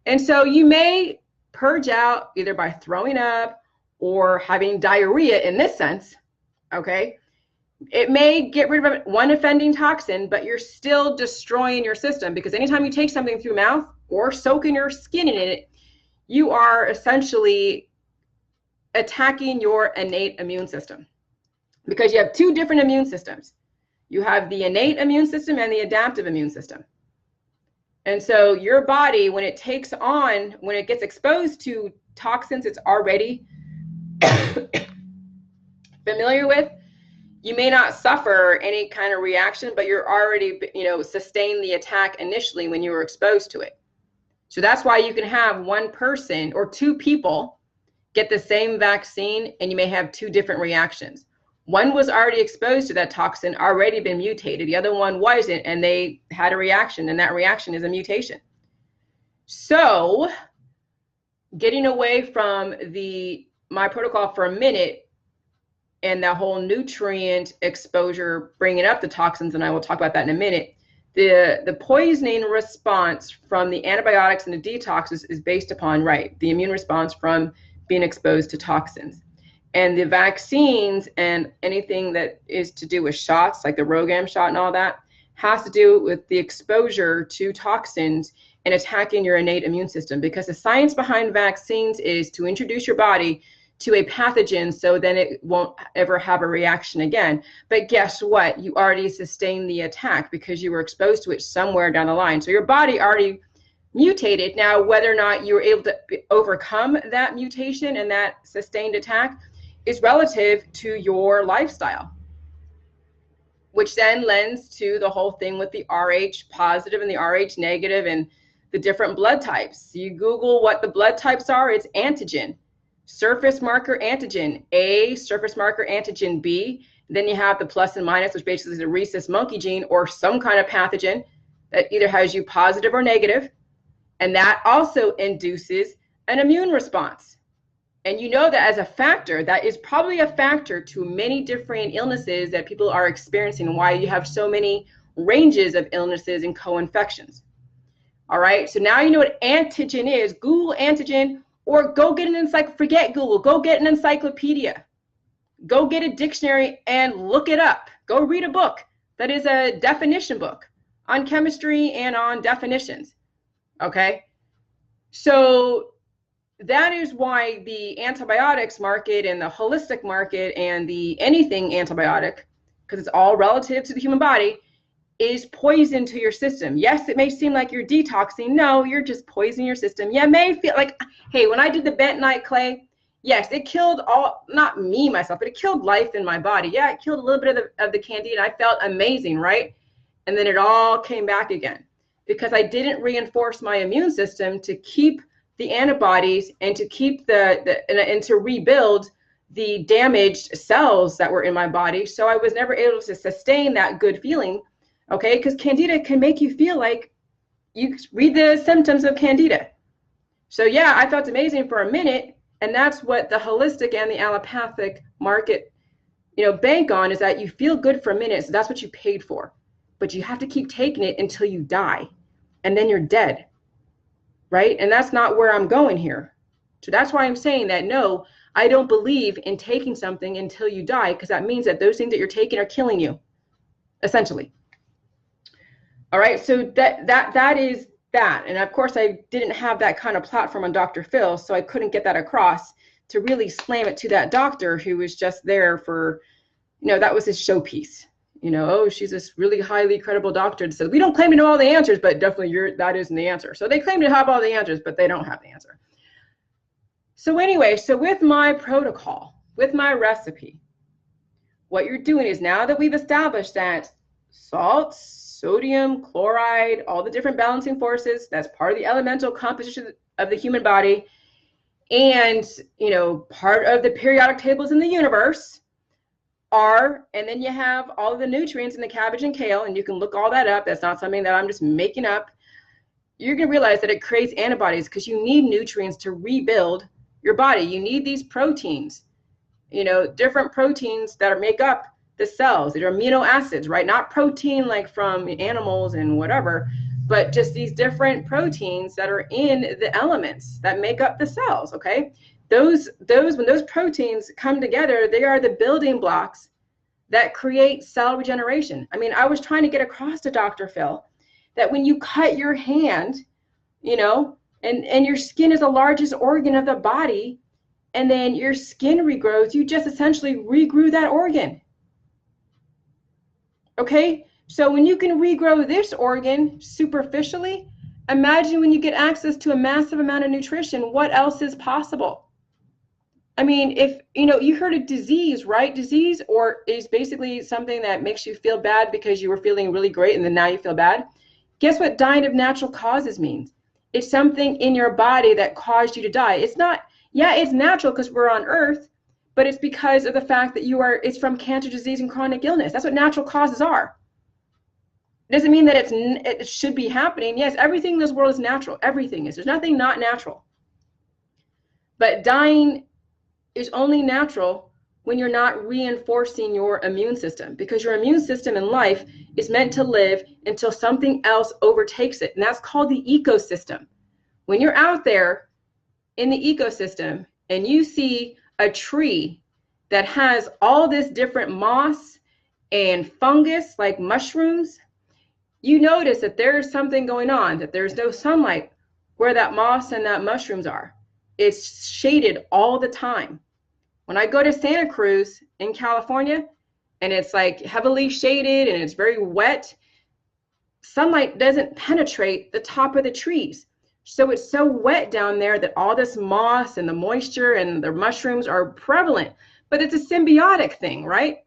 And so you may purge out either by throwing up or having diarrhea in this sense. Okay, it may get rid of one offending toxin, but you're still destroying your system, because anytime you take something through mouth or soak in your skin in it, you are essentially attacking your innate immune system, because you have two different immune systems. You have the innate immune system and the adaptive immune system. And so your body, when it gets exposed to toxins it's already familiar with, you may not suffer any kind of reaction, but you're already, you know, sustained the attack initially when you were exposed to it. So that's why you can have one person or two people get the same vaccine, and you may have two different reactions. One was already exposed to that toxin, already been mutated. The other one wasn't, and they had a reaction, and that reaction is a mutation. So getting away from my protocol for a minute and that whole nutrient exposure, bringing up the toxins, and I will talk about that in a minute, The poisoning response from the antibiotics and the detoxes is based upon, right, the immune response from being exposed to toxins. And the vaccines and anything that is to do with shots, like the Rogaine shot and all that, has to do with the exposure to toxins and attacking your innate immune system. Because the science behind vaccines is to introduce your body to a pathogen so then it won't ever have a reaction again. But guess what? You already sustained the attack because you were exposed to it somewhere down the line. So your body already mutated. Now, whether or not you were able to overcome that mutation and that sustained attack is relative to your lifestyle, which then lends to the whole thing with the Rh positive and the Rh negative and the different blood types. You Google what the blood types are, it's antigen, surface marker antigen A, surface marker antigen B. Then you have the plus and minus, which basically is a rhesus monkey gene or some kind of pathogen that either has you positive or negative. And that also induces an immune response. And you know that as a factor, that is probably a factor to many different illnesses that people are experiencing and why you have so many ranges of illnesses and co-infections. All right, so now you know what antigen is. Google antigen or go get an encyclopedia. Forget Google, go get an encyclopedia. Go get a dictionary and look it up. Go read a book that is a definition book on chemistry and on definitions. Okay, so that is why the antibiotics market and the holistic market and the anything antibiotic, because it's all relative to the human body, is poison to your system. Yes, it may seem like you're detoxing. No, you're just poisoning your system. You may feel like, hey, when I did the bentonite clay, yes, it killed all, not me, myself, but it killed life in my body. Yeah, it killed a little bit of the Candida. I felt amazing, right? And then it all came back again because I didn't reinforce my immune system to keep the antibodies and to keep and to rebuild the damaged cells that were in my body. So I was never able to sustain that good feeling. Okay, because Candida can make you feel like, you read the symptoms of Candida. So yeah, I felt amazing for a minute, and that's what the holistic and the allopathic market, bank on, is that you feel good for a minute, so that's what you paid for. But you have to keep taking it until you die, and then you're dead, right? And that's not where I'm going here. So that's why I'm saying that, no, I don't believe in taking something until you die, because that means that those things that you're taking are killing you, essentially. All right, so that is that. And of course, I didn't have that kind of platform on Dr. Phil, so I couldn't get that across to really slam it to that doctor who was just there for, that was his showpiece. Oh, she's this really highly credible doctor that says, we don't claim to know all the answers, but definitely that isn't the answer. So they claim to have all the answers, but they don't have the answer. So anyway, so with my protocol, with my recipe, what you're doing is, now that we've established that salts, sodium, chloride, all the different balancing forces, that's part of the elemental composition of the human body, and part of the periodic tables in the universe are, and then you have all of the nutrients in the cabbage and kale, and you can look all that up. That's not something that I'm just making up. You're going to realize that it creates antibodies because you need nutrients to rebuild your body. You need these proteins, different proteins that make up the cells. They're amino acids, right? Not protein like from animals and whatever, but just these different proteins that are in the elements that make up the cells. Okay, those when those proteins come together, they are the building blocks that create cell regeneration. I mean, I was trying to get across to Dr. Phil that when you cut your hand, and your skin is the largest organ of the body, and then your skin regrows, you just essentially regrew that organ. Okay, so when you can regrow this organ superficially, imagine when you get access to a massive amount of nutrition, what else is possible? I mean, if, you heard of disease, right? Disease is basically something that makes you feel bad because you were feeling really great and then now you feel bad. Guess what dying of natural causes means? It's something in your body that caused you to die. It's not, yeah, it's natural because we're on Earth, but it's because of the fact that it's from cancer, disease, and chronic illness. That's what natural causes are. It doesn't mean that it should be happening. Yes, everything in this world is natural. Everything is. There's nothing not natural. But dying is only natural when you're not reinforcing your immune system, because your immune system in life is meant to live until something else overtakes it. And that's called the ecosystem. When you're out there in the ecosystem and you see a tree that has all this different moss and fungus like mushrooms, you notice that there's something going on, that there's no sunlight where that moss and that mushrooms are. It's shaded all the time. When I go to Santa Cruz in California and it's like heavily shaded and it's very wet, sunlight doesn't penetrate the top of the trees. So it's so wet down there that all this moss and the moisture and the mushrooms are prevalent. But it's a symbiotic thing, right?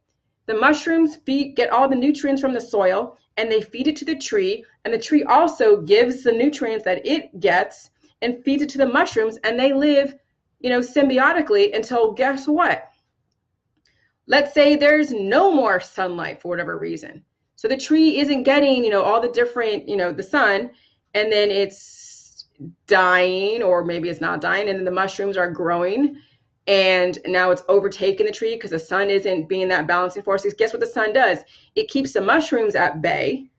The mushrooms get all the nutrients from the soil and they feed it to the tree, and the tree also gives the nutrients that it gets and feeds it to the mushrooms, and they live, symbiotically until, guess what? Let's say there's no more sunlight for whatever reason. So the tree isn't getting, all the different, the sun, and then it's dying, or maybe it's not dying, and then the mushrooms are growing, and now it's overtaken the tree because the sun isn't being that balancing force. Guess what the sun does? It keeps the mushrooms at bay,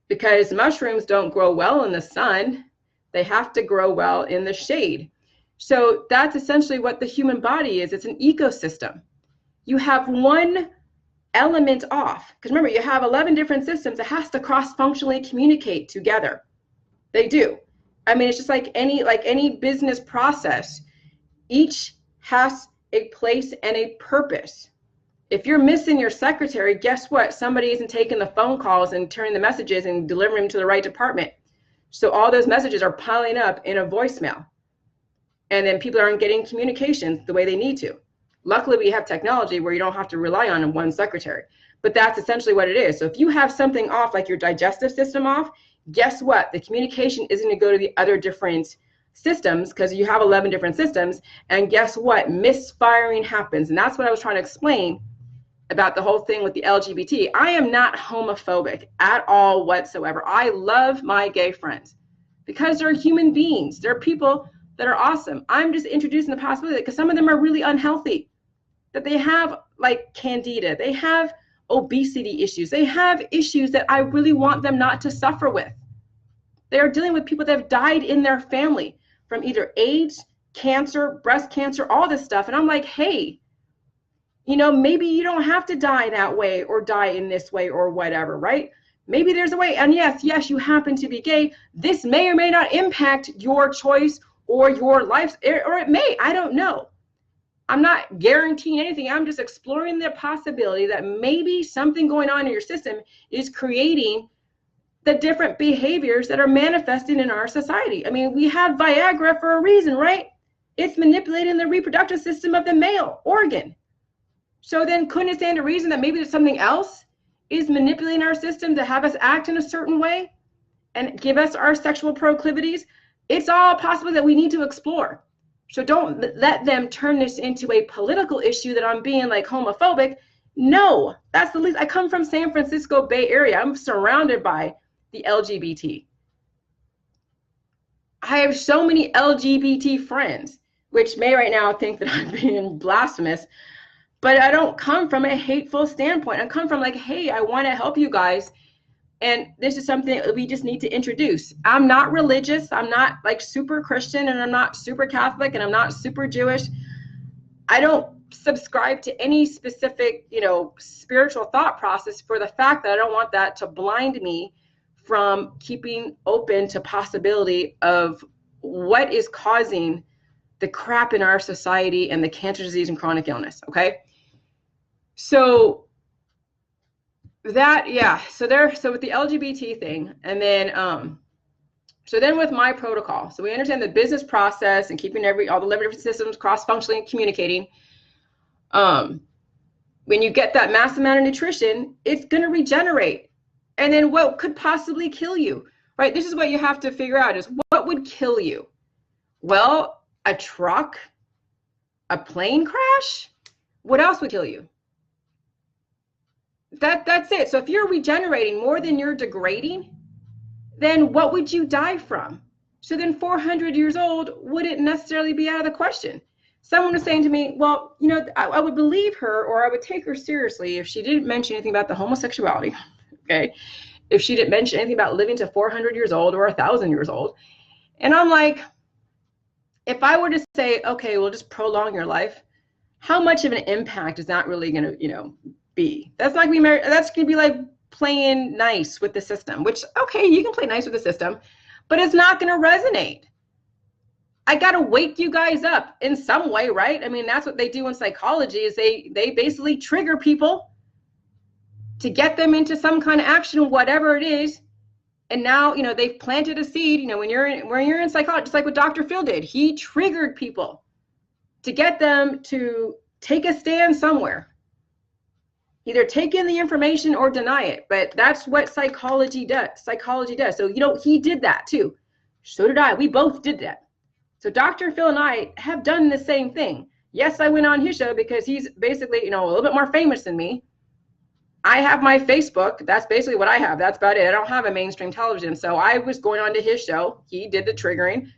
because mushrooms don't grow well in the sun. They have to grow well in the shade. So that's essentially what the human body is. It's an ecosystem. You have one element off, because remember, you have 11 different systems that has to cross-functionally communicate together. They do. I mean, it's just like any business process. Each has a place and a purpose. If you're missing your secretary, guess what? Somebody isn't taking the phone calls and turning the messages and delivering them to the right department. So all those messages are piling up in a voicemail. And then people aren't getting communications the way they need to. Luckily, we have technology where you don't have to rely on one secretary. But that's essentially what it is. So if you have something off, like your digestive system off, guess what? The communication isn't going to go to the other different systems, because you have 11 different systems. And guess what? Misfiring happens. And that's what I was trying to explain about the whole thing with the LGBT. I am not homophobic at all whatsoever. I love my gay friends because they're human beings. They're people that are awesome. I'm just introducing the possibility, because some of them are really unhealthy, that they have like Candida, they have obesity issues, they have issues that I really want them not to suffer with. They're dealing with people that have died in their family from either AIDS, cancer, breast cancer, all this stuff. And I'm like, hey, maybe you don't have to die that way or die in this way or whatever, right? Maybe there's a way. And yes, you happen to be gay. This may or may not impact your choice or your life, or it may, I don't know. I'm not guaranteeing anything. I'm just exploring the possibility that maybe something going on in your system is creating the different behaviors that are manifesting in our society. I mean, we have Viagra for a reason, right? It's manipulating the reproductive system of the male organ. So then couldn't it stand to reason that maybe there's something else is manipulating our system to have us act in a certain way and give us our sexual proclivities? It's all possible that we need to explore. So don't let them turn this into a political issue that I'm being like homophobic. No, that's the least. I come from San Francisco Bay Area. I'm surrounded by the LGBT. I have so many LGBT friends, which may right now think that I'm being blasphemous, but I don't come from a hateful standpoint. I come from like, hey, I want to help you guys. And this is something that we just need to introduce. I'm not religious. I'm not like super Christian, and I'm not super Catholic, and I'm not super Jewish. I don't subscribe to any specific, spiritual thought process, for the fact that I don't want that to blind me from keeping open to possibility of what is causing the crap in our society and the cancer, disease, and chronic illness. Okay. So that, yeah, so with the LGBT thing, and then so then with my protocol, so we understand the business process and keeping all the 11 different systems cross-functionally communicating. When you get that mass amount of nutrition, it's going to regenerate. And then what could possibly kill you, right? This is what you have to figure out, is what would kill you? Well, a truck, a plane crash. What else would kill you? That's it. So if you're regenerating more than you're degrading, then what would you die from? So then 400 years old wouldn't necessarily be out of the question. Someone was saying to me, well, you know, I would believe her, or I would take her seriously if she didn't mention anything about the homosexuality, okay? If she didn't mention anything about living to 400 years old or 1,000 years old. And I'm like, if I were to say, okay, we'll just prolong your life, how much of an impact is that really going to, you know, be? That's not going to be married. That's going to be like playing nice with the system, which, okay, you can play nice with the system, but it's not going to resonate. I got to wake you guys up in some way, right? I mean, that's what they do in psychology, is they basically trigger people to get them into some kind of action, whatever it is. And now, you know, they've planted a seed. You know, when you're in psychology, just like what Dr. Phil did, he triggered people to get them to take a stand somewhere. Either take in the information or deny it. But that's what psychology does. So, you know, he did that too. So did I. We both did that. So Dr. Phil and I have done the same thing. Yes, I went on his show because he's basically, you know, a little bit more famous than me. I have my Facebook. That's basically what I have. That's about it. I don't have a mainstream television. So I was going on to his show. He did the triggering.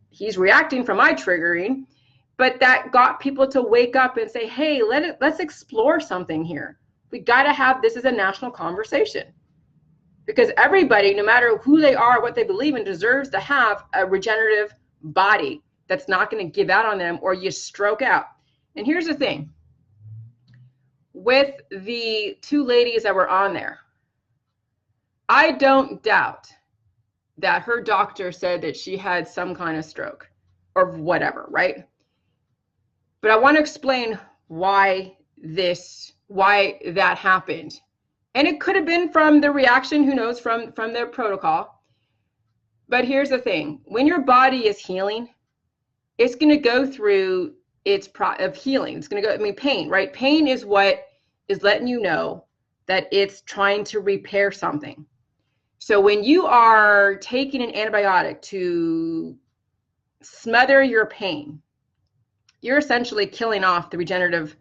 He's reacting from my triggering. But that got people to wake up and say, hey, let's explore something here. We got to have this as a national conversation. Because everybody, no matter who they are, what they believe in, deserves to have a regenerative body that's not going to give out on them or you stroke out. And here's the thing. With the two ladies that were on there, I don't doubt that her doctor said that she had some kind of stroke or whatever, right? But I want to explain why that happened. And it could have been from the reaction, who knows, from their protocol. But here's the thing. When your body is healing, it's going to go through its of healing. It's going to go, I mean, pain, right? Pain is what is letting you know that it's trying to repair something. So when you are taking an antibiotic to smother your pain, you're essentially killing off the regenerative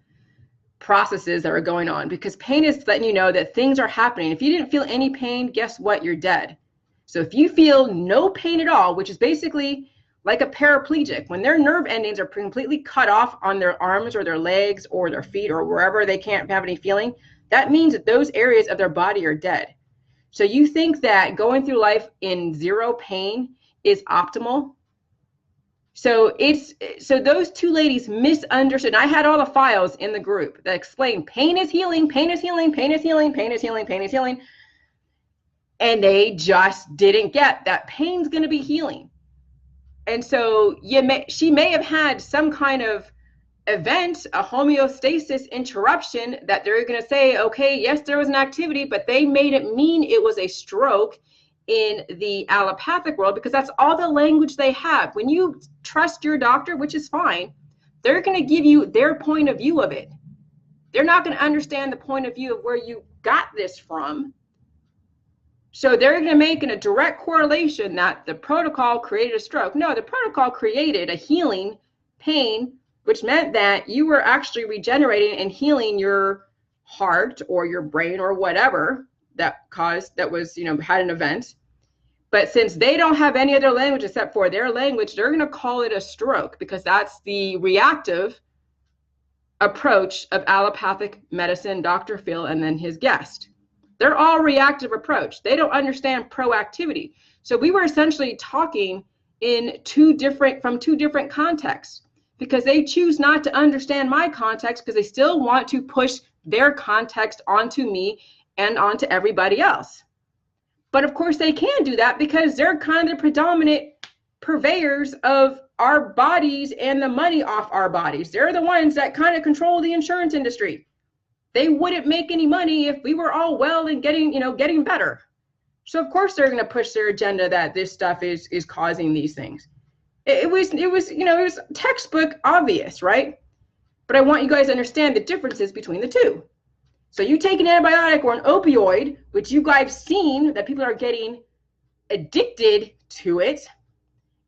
processes that are going on, because pain is letting you know that things are happening. If you didn't feel any pain, guess what? You're dead. So if you feel no pain at all, which is basically like a paraplegic, when their nerve endings are completely cut off on their arms or their legs or their feet or wherever they can't have any feeling, that means that those areas of their body are dead. So you think that going through life in zero pain is optimal? So those two ladies misunderstood. I had all the files in the group that explained pain is healing, pain is healing, pain is healing, pain is healing, pain is healing. And they just didn't get that pain's going to be healing. And so she may have had some kind of event, a homeostasis interruption, that they're going to say, okay, yes, there was an activity, but they made it mean it was a stroke in the allopathic world, because that's all the language they have. When you trust your doctor, which is fine, they're going to give you their point of view of it. They're not going to understand the point of view of where you got this from. So they're going to make a direct correlation that the protocol created a stroke. No, the protocol created a healing pain, which meant that you were actually regenerating and healing your heart or your brain or whatever that was, you know, had an event. But since they don't have any other language except for their language, they're going to call it a stroke, because that's the reactive approach of allopathic medicine, Dr. Phil, and then his guest. They're all reactive approach. They don't understand proactivity. So we were essentially talking from two different contexts, because they choose not to understand my context because they still want to push their context onto me and onto everybody else. But of course they can do that because they're kind of the predominant purveyors of our bodies and the money off our bodies. They're the ones that kind of control the insurance industry. They wouldn't make any money if we were all well and getting better. So of course they're going to push their agenda that this stuff is causing these things. It was textbook obvious, right? But I want you guys to understand the differences between the two. So you take an antibiotic or an opioid, which you guys have seen that people are getting addicted to it,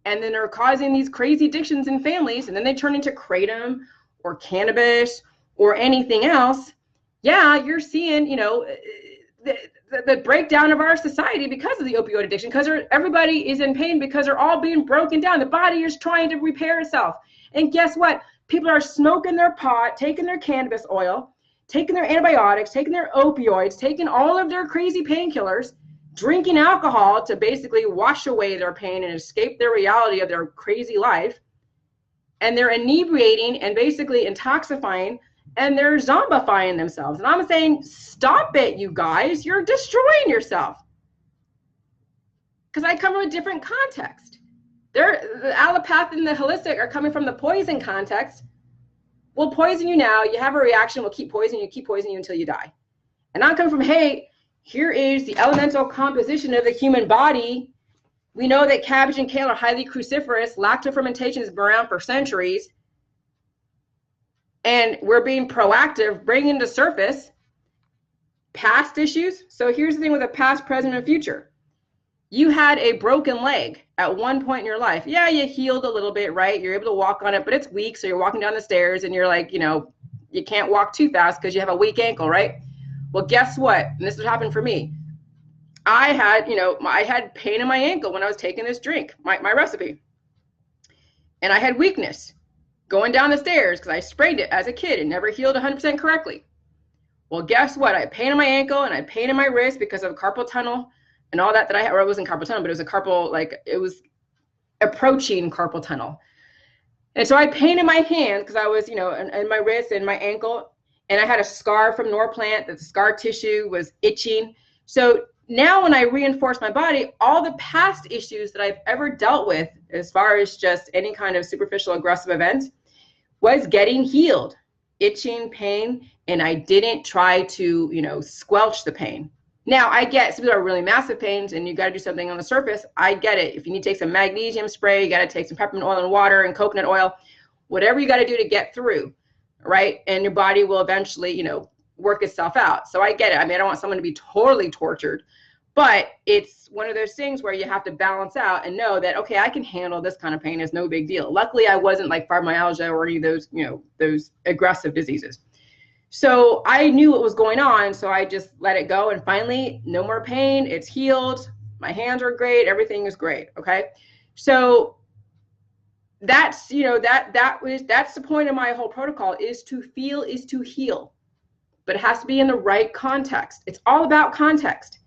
and then they're causing these crazy addictions in families, and then they turn into kratom or cannabis or anything else. Yeah, you're seeing, the breakdown of our society because of the opioid addiction, because everybody is in pain because they're all being broken down. The body is trying to repair itself. And guess what? People are smoking their pot, taking their cannabis oil, taking their antibiotics, taking their opioids, taking all of their crazy painkillers, drinking alcohol to basically wash away their pain and escape their reality of their crazy life. And they're inebriating and basically intoxifying, and they're zombifying themselves. And I'm saying, stop it, you guys. You're destroying yourself. Because I come from a different context. The allopath and the holistic are coming from the poison context. We'll poison you now. You have a reaction. We'll keep poisoning you until you die. And I'm coming from, hey, here is the elemental composition of the human body. We know that cabbage and kale are highly cruciferous. Lactofermentation has been around for centuries. And we're being proactive, bringing to surface past issues. So here's the thing with the past, present, and future. You had a broken leg at one point in your life. Yeah, you healed a little bit, right? You're able to walk on it, but it's weak. So you're walking down the stairs and you're like, you can't walk too fast because you have a weak ankle, right? Well, guess what? And this is what happened for me. I had pain in my ankle when I was taking this drink, my recipe. And I had weakness going down the stairs because I sprained it as a kid and never healed 100% correctly. Well, guess what? I had pain in my ankle and I had pain in my wrist because of carpal tunnel and all that I had, or it wasn't carpal tunnel, but it was a carpal, it was approaching carpal tunnel. And so I had pain in my hand because I was, in my wrist and my ankle, and I had a scar from Norplant, that the scar tissue was itching. So now when I reinforce my body, all the past issues that I've ever dealt with, as far as just any kind of superficial aggressive event, was getting healed, itching, pain, and I didn't try to, squelch the pain. Now, I get some people are really massive pains and you got to do something on the surface. I get it. If you need to take some magnesium spray, you got to take some peppermint oil and water and coconut oil, whatever you got to do to get through, right? And your body will eventually, work itself out. So I get it. I mean, I don't want someone to be totally tortured, but it's one of those things where you have to balance out and know that, okay, I can handle this kind of pain. It's no big deal. Luckily, I wasn't like fibromyalgia or any of those, those aggressive diseases. So I knew what was going on, so I just let it go, and finally, no more pain. It's healed. My hands are great. Everything is great. Okay, so that's that's the point of my whole protocol, is to feel, is to heal, but it has to be in the right context. It's all about context,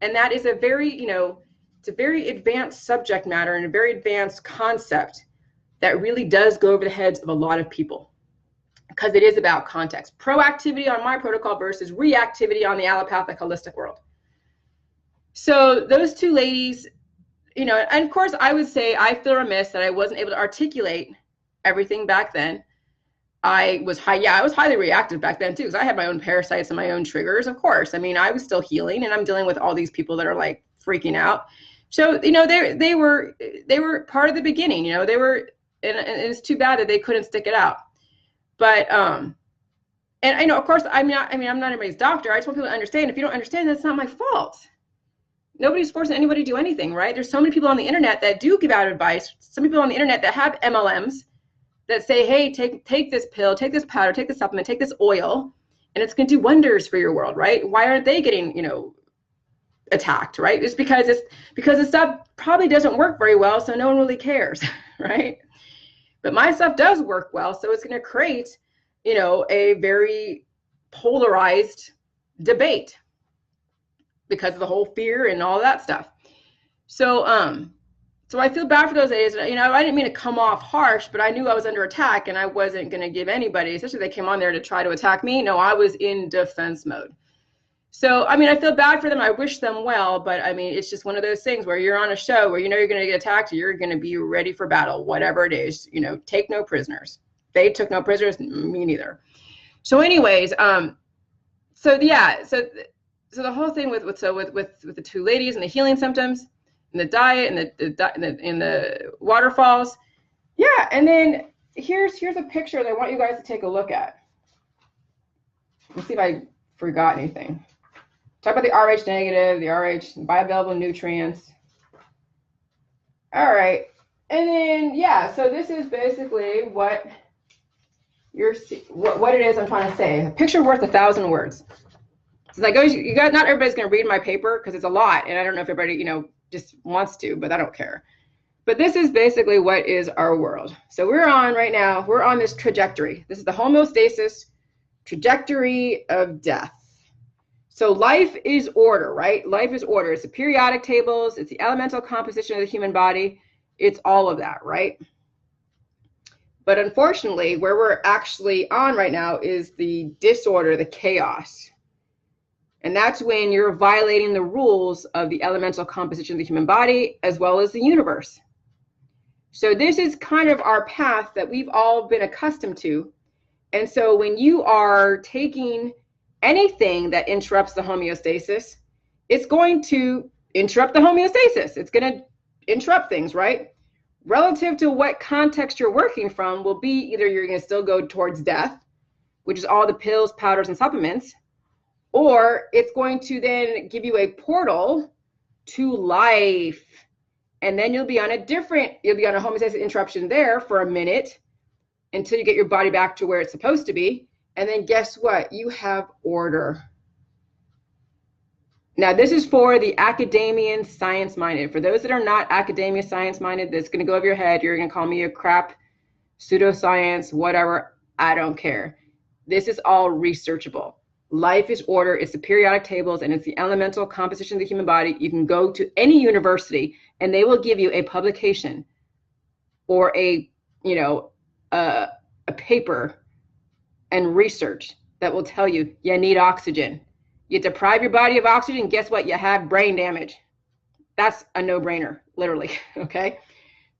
and that is a very it's a very advanced subject matter and a very advanced concept that really does go over the heads of a lot of people. Because it is about context. Proactivity on my protocol versus reactivity on the allopathic holistic world. So those two ladies, and of course I would say I feel remiss that I wasn't able to articulate everything back then. I was highly reactive back then too, because I had my own parasites and my own triggers, of course. I mean, I was still healing and I'm dealing with all these people that are like freaking out. So, they were part of the beginning, they were, and it's too bad that they couldn't stick it out. But, and I know, of course, I'm not anybody's doctor. I just want people to understand. If you don't understand, that's not my fault. Nobody's forcing anybody to do anything, right? There's so many people on the internet that do give out advice. Some people on the internet that have MLMs that say, hey, take this pill, take this powder, take this supplement, take this oil, and it's going to do wonders for your world, right? Why aren't they getting, attacked, right? It's because the stuff probably doesn't work very well, so no one really cares, right? But my stuff does work well, so it's going to create, a very polarized debate because of the whole fear and all that stuff. So, so I feel bad for those days. I didn't mean to come off harsh, but I knew I was under attack, and I wasn't going to give anybody, especially if they came on there to try to attack me. No, I was in defense mode. So, I feel bad for them. I wish them well, but it's just one of those things where you're on a show where you're going to get attacked. You're going to be ready for battle, whatever it is. Take no prisoners. They took no prisoners. Me neither. So, anyways, so the whole thing with the two ladies and the healing symptoms and the diet and the waterfalls, yeah. And then here's a picture that I want you guys to take a look at. Let's see if I forgot anything. Talk about the RH negative, the RH bioavailable nutrients. All right. And then, yeah, so this is basically what what it is I'm trying to say. A picture worth 1,000 words. So that goes, not everybody's going to read my paper because it's a lot. And I don't know if everybody, just wants to, but I don't care. But this is basically what is our world. So we're on right now, we're on this trajectory. This is the homeostasis trajectory of death. So life is order, right? Life is order. It's the periodic tables. It's the elemental composition of the human body. It's all of that, right? But unfortunately, where we're actually on right now is the disorder, the chaos. And that's when you're violating the rules of the elemental composition of the human body, as well as the universe. So this is kind of our path that we've all been accustomed to. And so when you are taking anything that interrupts the homeostasis, it's going to interrupt the homeostasis. It's going to interrupt things, right? Relative to what context you're working from will be either you're going to still go towards death, which is all the pills, powders, and supplements, or it's going to then give you a portal to life. And then you'll be on a homeostasis interruption there for a minute until you get your body back to where it's supposed to be. And then guess what? You have order. Now, this is for the academian science-minded. For those that are not academia science-minded, that's going to go over your head. You're going to call me a crap pseudoscience, whatever. I don't care. This is all researchable. Life is order. It's the periodic tables, and it's the elemental composition of the human body. You can go to any university, and they will give you a publication or a paper and research that will tell you you need oxygen. You deprive your body of oxygen, guess what? You have brain damage. That's a no-brainer, literally, okay?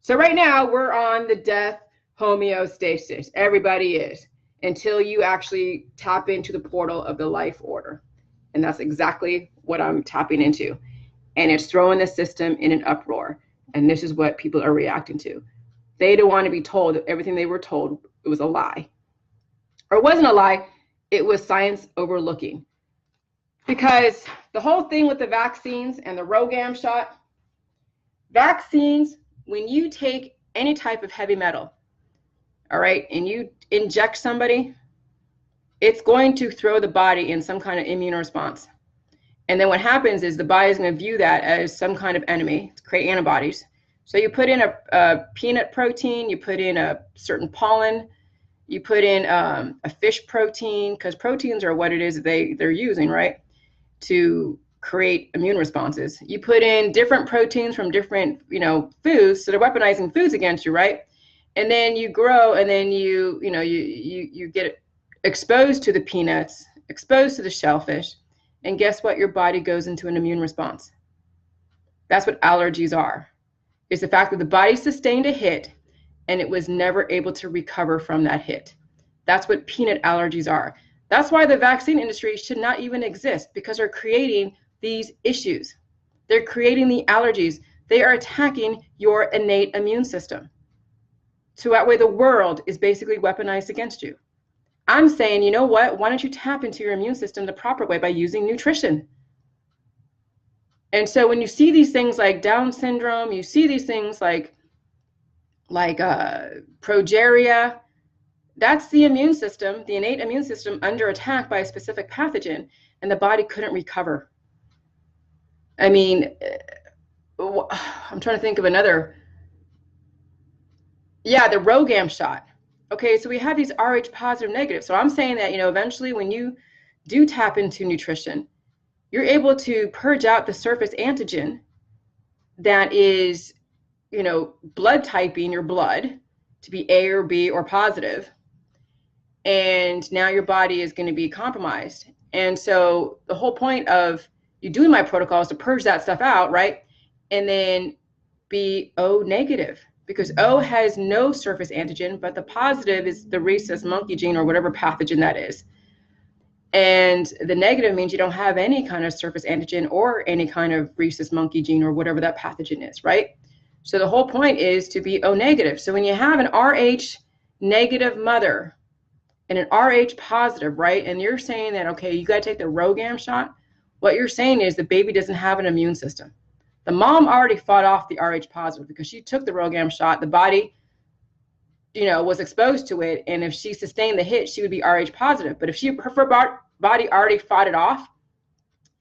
So right now, we're on the death homeostasis. Everybody is, until you actually tap into the portal of the life order. And that's exactly what I'm tapping into. And it's throwing the system in an uproar. And this is what people are reacting to. They don't want to be told that everything they were told, it was a lie. Or it wasn't a lie, it was science overlooking. Because the whole thing with the vaccines and the Rogam shot, vaccines, when you take any type of heavy metal, all right, and you inject somebody, it's going to throw the body in some kind of immune response. And then what happens is the body is going to view that as some kind of enemy to create antibodies. So you put in a peanut protein, you put in a certain pollen, you put in a fish protein, because proteins are what it is that they're using, right, to create immune responses. You put in different proteins from different, foods, so they're weaponizing foods against you, right? And then you grow, and then you get exposed to the peanuts, exposed to the shellfish, and guess what? Your body goes into an immune response. That's what allergies are. It's the fact that the body sustained a hit and it was never able to recover from that hit. That's what peanut allergies are. That's why the vaccine industry should not even exist, because they're creating these issues. They're creating the allergies. They are attacking your innate immune system. So that way the world is basically weaponized against you. I'm saying, you know what? Why don't you tap into your immune system the proper way by using nutrition? And so when you see these things like Down syndrome, you see these things like progeria, that's the immune system, the innate immune system under attack by a specific pathogen, and the body couldn't recover. I mean, I'm trying to think of another. Yeah, the Rogam shot. Okay, so we have these Rh positive negative. So I'm saying that, eventually when you do tap into nutrition, you're able to purge out the surface antigen that is, blood typing your blood to be A or B or positive. And now your body is going to be compromised. And so the whole point of you doing my protocol is to purge that stuff out, right? And then be O negative, because O has no surface antigen, but the positive is the rhesus monkey gene or whatever pathogen that is. And the negative means you don't have any kind of surface antigen or any kind of rhesus monkey gene or whatever that pathogen is, right? So the whole point is to be O negative. So when you have an Rh negative mother and an Rh positive, right? And you're saying that, okay, you got to take the Rogam shot. What you're saying is the baby doesn't have an immune system. The mom already fought off the Rh positive because she took the Rogam shot. The body, was exposed to it. And if she sustained the hit, she would be Rh positive. But if her body already fought it off,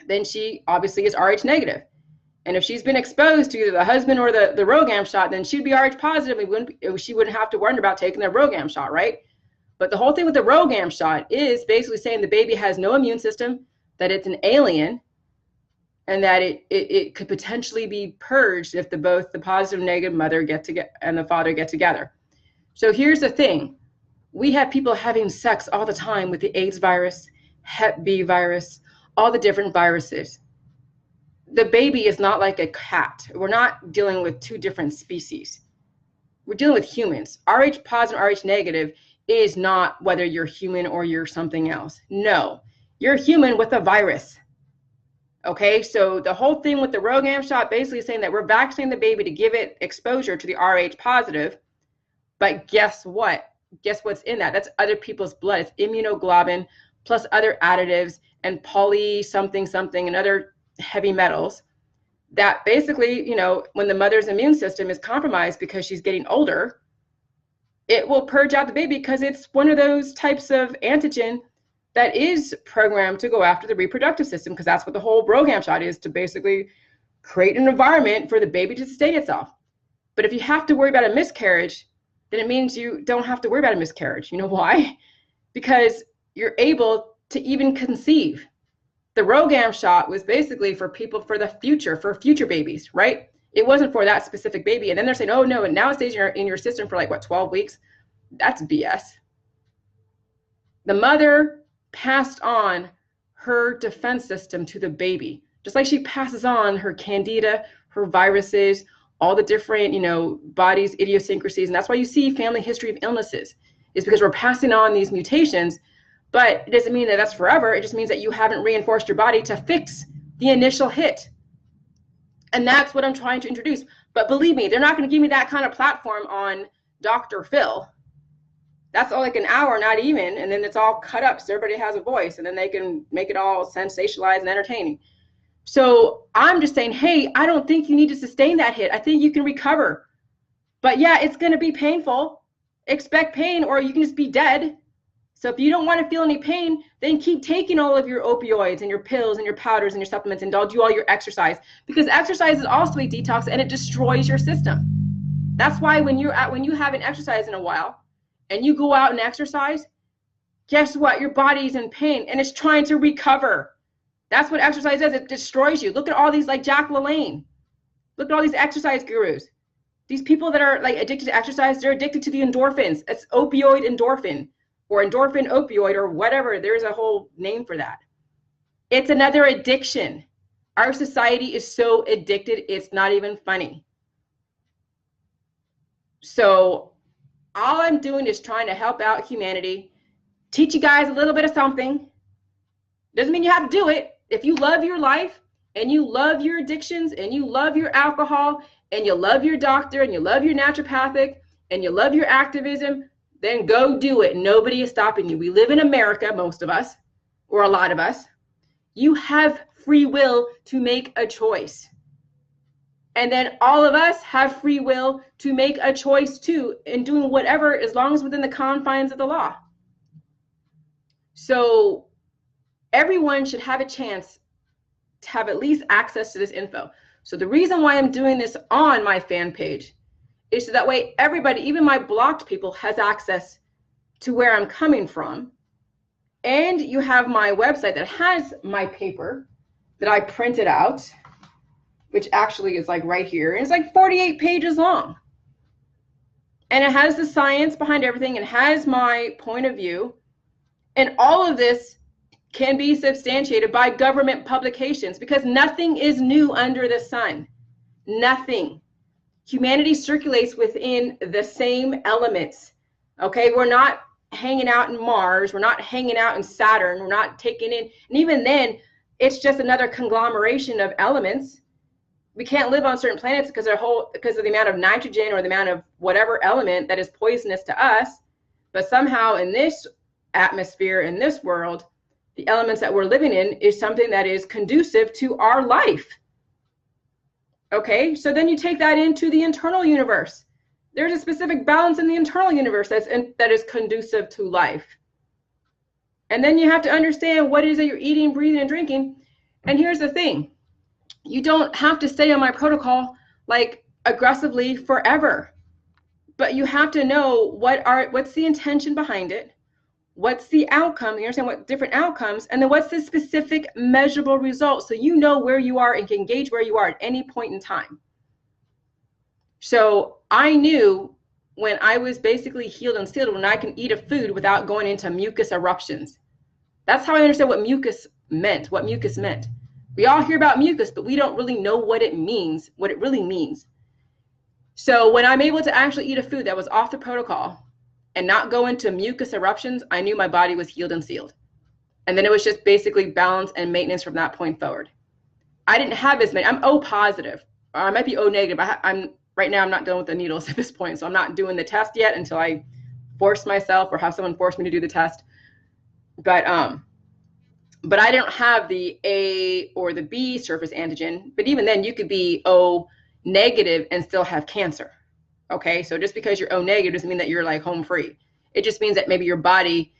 then she obviously is Rh negative. And if she's been exposed to either the husband or the RhoGAM shot, then she'd be Rh positive. She wouldn't have to worry about taking the RhoGAM shot, right? But the whole thing with the RhoGAM shot is basically saying the baby has no immune system, that it's an alien, and that it could potentially be purged if both the positive and negative mother and the father get together. So here's the thing. We have people having sex all the time with the AIDS virus, Hep B virus, all the different viruses. The baby is not like a cat. We're not dealing with two different species. We're dealing with humans. Rh positive, Rh negative is not whether you're human or you're something else. No, you're human with a virus. Okay, so the whole thing with the RhoGAM shot basically is saying that we're vaccinating the baby to give it exposure to the Rh positive. But guess what? Guess what's in that? That's other people's blood. It's immunoglobulin plus other additives and poly something and other heavy metals that basically, when the mother's immune system is compromised because she's getting older, it will purge out the baby because it's one of those types of antigen that is programmed to go after the reproductive system, because that's what the whole RhoGAM shot is, to basically create an environment for the baby to sustain itself. But if you have to worry about a miscarriage, then it means you don't have to worry about a miscarriage. You know why? Because you're able to even conceive. The RhoGAM shot was basically for people for the future, for future babies, right? It wasn't for that specific baby. And then they're saying, oh no, and now it stays in your system for like, what, 12 weeks? That's BS. The mother passed on her defense system to the baby, just like she passes on her Candida, her viruses, all the different, bodies, idiosyncrasies. And that's why you see family history of illnesses, is because we're passing on these mutations. But it doesn't mean that that's forever. It just means that you haven't reinforced your body to fix the initial hit. And that's what I'm trying to introduce. But believe me, they're not going to give me that kind of platform on Dr. Phil. That's all like an hour, not even. And then it's all cut up so everybody has a voice. And then they can make it all sensationalized and entertaining. So I'm just saying, hey, I don't think you need to sustain that hit. I think you can recover. But yeah, it's going to be painful. Expect pain, or you can just be dead. So if you don't want to feel any pain, then keep taking all of your opioids and your pills and your powders and your supplements, and don't do all your exercise, because exercise is also a detox and it destroys your system. That's why when you haven't exercised in a while and you go out and exercise, guess what? Your body's in pain and it's trying to recover. That's what exercise does. It destroys you. Look at all these like Jack LaLanne. Look at all these exercise gurus. These people that are like addicted to exercise, they're addicted to the endorphins. It's opioid endorphin, or endorphin opioid, or whatever. There's a whole name for that. It's another addiction. Our society is so addicted, it's not even funny. So all I'm doing is trying to help out humanity, teach you guys a little bit of something. Doesn't mean you have to do it. If you love your life and you love your addictions and you love your alcohol and you love your doctor and you love your naturopathic and you love your activism, then go do it. Nobody is stopping you. We live in America, most of us, or a lot of us. You have free will to make a choice. And then all of us have free will to make a choice too, in doing whatever, as long as within the confines of the law. So everyone should have a chance to have at least access to this info. So the reason why I'm doing this on my fan page is so that way everybody, even my blocked people, has access to where I'm coming from. And you have my website that has my paper that I printed out, which actually is like right here. And it's like 48 pages long. And it has the science behind everything and has my point of view. And all of this can be substantiated by government publications, because nothing is new under the sun. Nothing. Humanity circulates within the same elements. Okay, we're not hanging out in Mars, we're not hanging out in Saturn, we're not taking in, and even then, it's just another conglomeration of elements. We can't live on certain planets because of the amount of nitrogen or the amount of whatever element that is poisonous to us. But somehow in this atmosphere, in this world, the elements that we're living in is something that is conducive to our life. Okay, so then you take that into the internal universe. There's a specific balance in the internal universe that is conducive to life. And then you have to understand what it is that you're eating, breathing, and drinking. And here's the thing. You don't have to stay on my protocol like aggressively forever, but you have to know what's the intention behind it, what's the outcome, you understand what different outcomes, and then what's the specific measurable result, so you know where you are and can gauge where you are at any point in time. So I knew when I was basically healed and sealed, when I can eat a food without going into mucus eruptions. That's how I understood what mucus meant, We all hear about mucus, but we don't really know what it means, what it really means. So when I'm able to actually eat a food that was off the protocol and not go into mucus eruptions, I knew my body was healed and sealed. And then it was just basically balance and maintenance from that point forward. I didn't have as many. I'm O positive, or I might be O negative. Right now I'm not done with the needles at this point, so I'm not doing the test yet until I force myself or have someone force me to do the test. But I don't have the A or the B surface antigen. But even then, you could be O negative and still have cancer. Okay, so just because you're O negative doesn't mean that you're like home free. It just means that maybe your body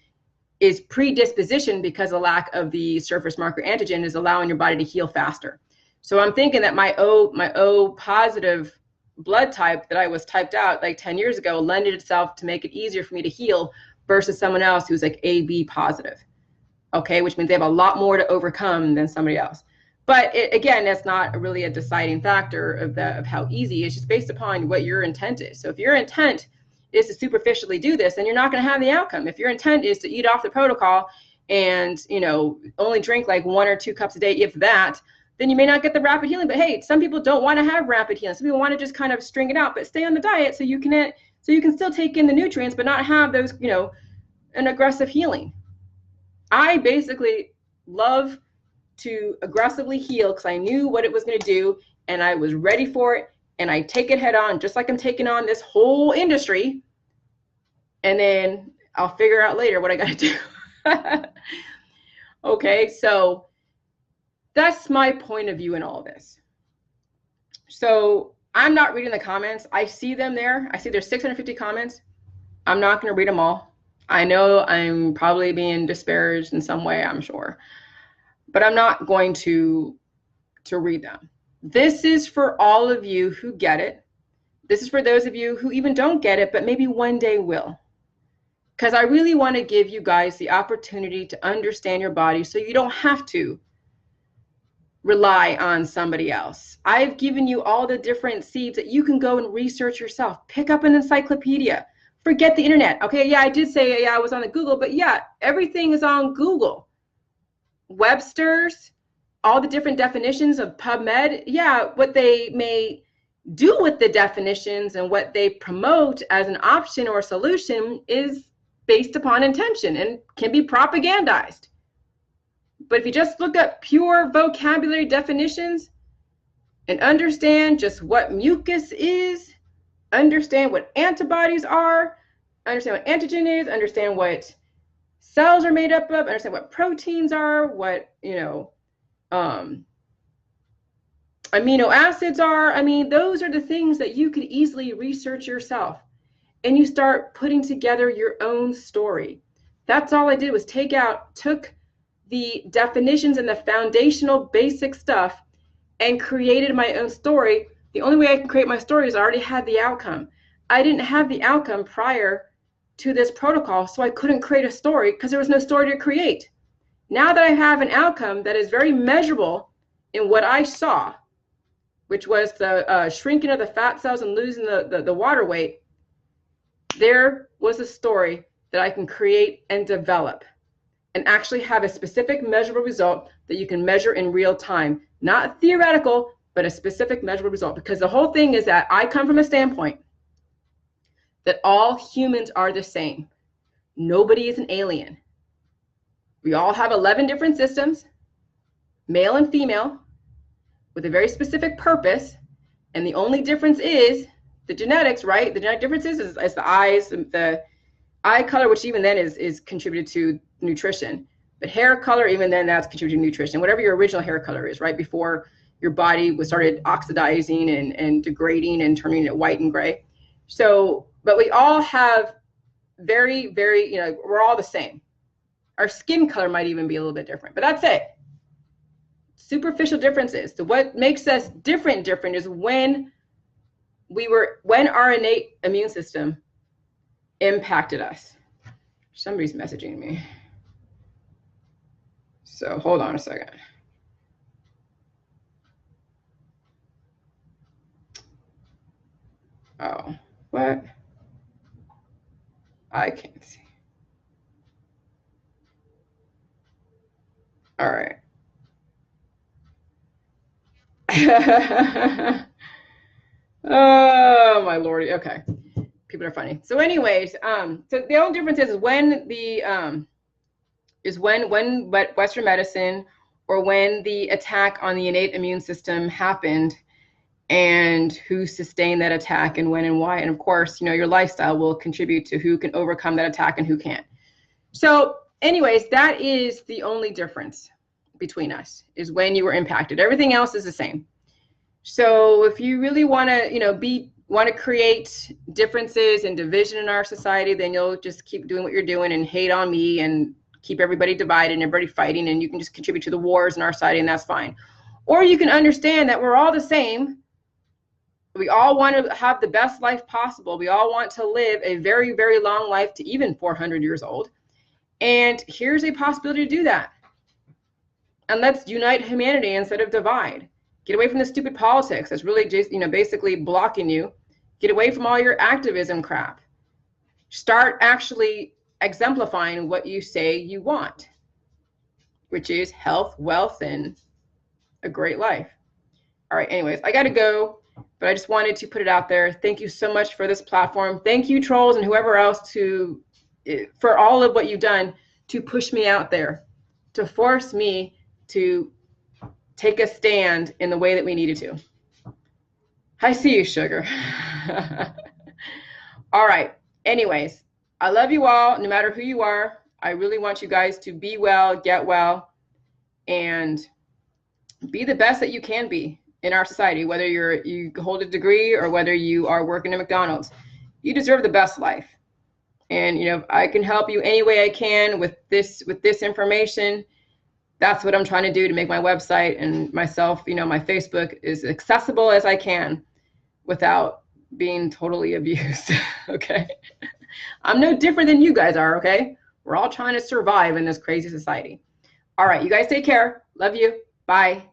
is predispositioned because the lack of the surface marker antigen is allowing your body to heal faster. So I'm thinking that my O positive blood type that I was typed out like 10 years ago lended itself to make it easier for me to heal versus someone else who's like AB positive. Okay, which means they have a lot more to overcome than somebody else. But again, that's not really a deciding factor of how easy. It's just based upon what your intent is. So if your intent is to superficially do this, then you're not going to have the outcome. If your intent is to eat off the protocol and, you know, only drink like 1 or 2 cups a day, if that, then you may not get the rapid healing. But hey, some people don't want to have rapid healing. Some people want to just kind of string it out, but stay on the diet so you can still take in the nutrients, but not have those, you know, an aggressive healing. I basically love to aggressively heal because I knew what it was going to do and I was ready for it, and I take it head on, just like I'm taking on this whole industry, and then I'll figure out later what I got to do. Okay, so that's my point of view in all this. So I'm not reading the comments. I see them there. I see there's 650 comments. I'm not going to read them all. I know I'm probably being disparaged in some way, I'm sure, but I'm not going to read them. This is for all of you who get it. This is for those of you who even don't get it, but maybe one day will. Because I really want to give you guys the opportunity to understand your body so you don't have to rely on somebody else. I've given you all the different seeds that you can go and research yourself. Pick up an encyclopedia. Forget the internet. Okay, yeah, I did say, yeah, I was on the Google, but yeah, everything is on Google. Webster's, all the different definitions of PubMed, yeah, what they may do with the definitions and what they promote as an option or solution is based upon intention and can be propagandized. But if you just look up pure vocabulary definitions and understand just what mucus is, understand what antibodies are, understand what antigen is, understand what cells are made up of, understand what proteins are, what, you know, amino acids are. I mean, those are the things that you could easily research yourself, and you start putting together your own story. That's all I did was took the definitions and the foundational basic stuff and created my own story. The only way I can create my story is I already had the outcome. I didn't have the outcome prior to this protocol, so I couldn't create a story because there was no story to create. Now that I have an outcome that is very measurable in what I saw, which was the shrinking of the fat cells and losing the water weight, there was a story that I can create and develop and actually have a specific measurable result that you can measure in real time. Not theoretical, but a specific measurable result. Because the whole thing is that I come from a standpoint that all humans are the same. Nobody is an alien. We all have 11 different systems, male and female, with a very specific purpose. And the only difference is the genetics, right? The genetic difference is the eyes, the eye color, which even then is contributed to nutrition. But hair color, even then, that's contributed to nutrition. Whatever your original hair color is, right? Before your body started oxidizing and degrading and turning it white and gray. So, but we all have very, very, you know, we're all the same. Our skin color might even be a little bit different, but that's it. superficial differences. So what makes us different is when our innate immune system impacted us. Somebody's messaging me. So hold on a second. Oh, what? I can't see. All right. Oh my lordy. Okay. People are funny. So anyways, so the only difference is when Western medicine or when the attack on the innate immune system happened and who sustained that attack and when and why. And of course, your lifestyle will contribute to who can overcome that attack and who can't. So anyways, that is the only difference between us, is when you were impacted. Everything else is the same. So if you really want to create differences and division in our society, then you'll just keep doing what you're doing and hate on me and keep everybody divided and everybody fighting, and you can just contribute to the wars in our society, and that's fine. Or you can understand that we're all the same. We all want to have the best life possible. We all want to live a very, very long life, to even 400 years old. And here's a possibility to do that. And let's unite humanity instead of divide. Get away from the stupid politics that's really just, basically blocking you. Get away from all your activism crap. Start actually exemplifying what you say you want, which is health, wealth, and a great life. All right, anyways, I got to go, but I just wanted to put it out there. Thank you so much for this platform. Thank you, trolls, and whoever else for all of what you've done to push me out there, to force me to take a stand in the way that we needed to. I see you, sugar. All right, anyways, I love you all, no matter who you are. I really want you guys to be well, get well, and be the best that you can be in our society, whether you hold a degree or whether you are working at McDonald's. You deserve the best life. And if I can help you any way I can with this information, that's what I'm trying to do to make my website and myself, my Facebook, as accessible as I can without being totally abused. Okay. I'm no different than you guys are. Okay. We're all trying to survive in this crazy society. All right. You guys take care. Love you. Bye.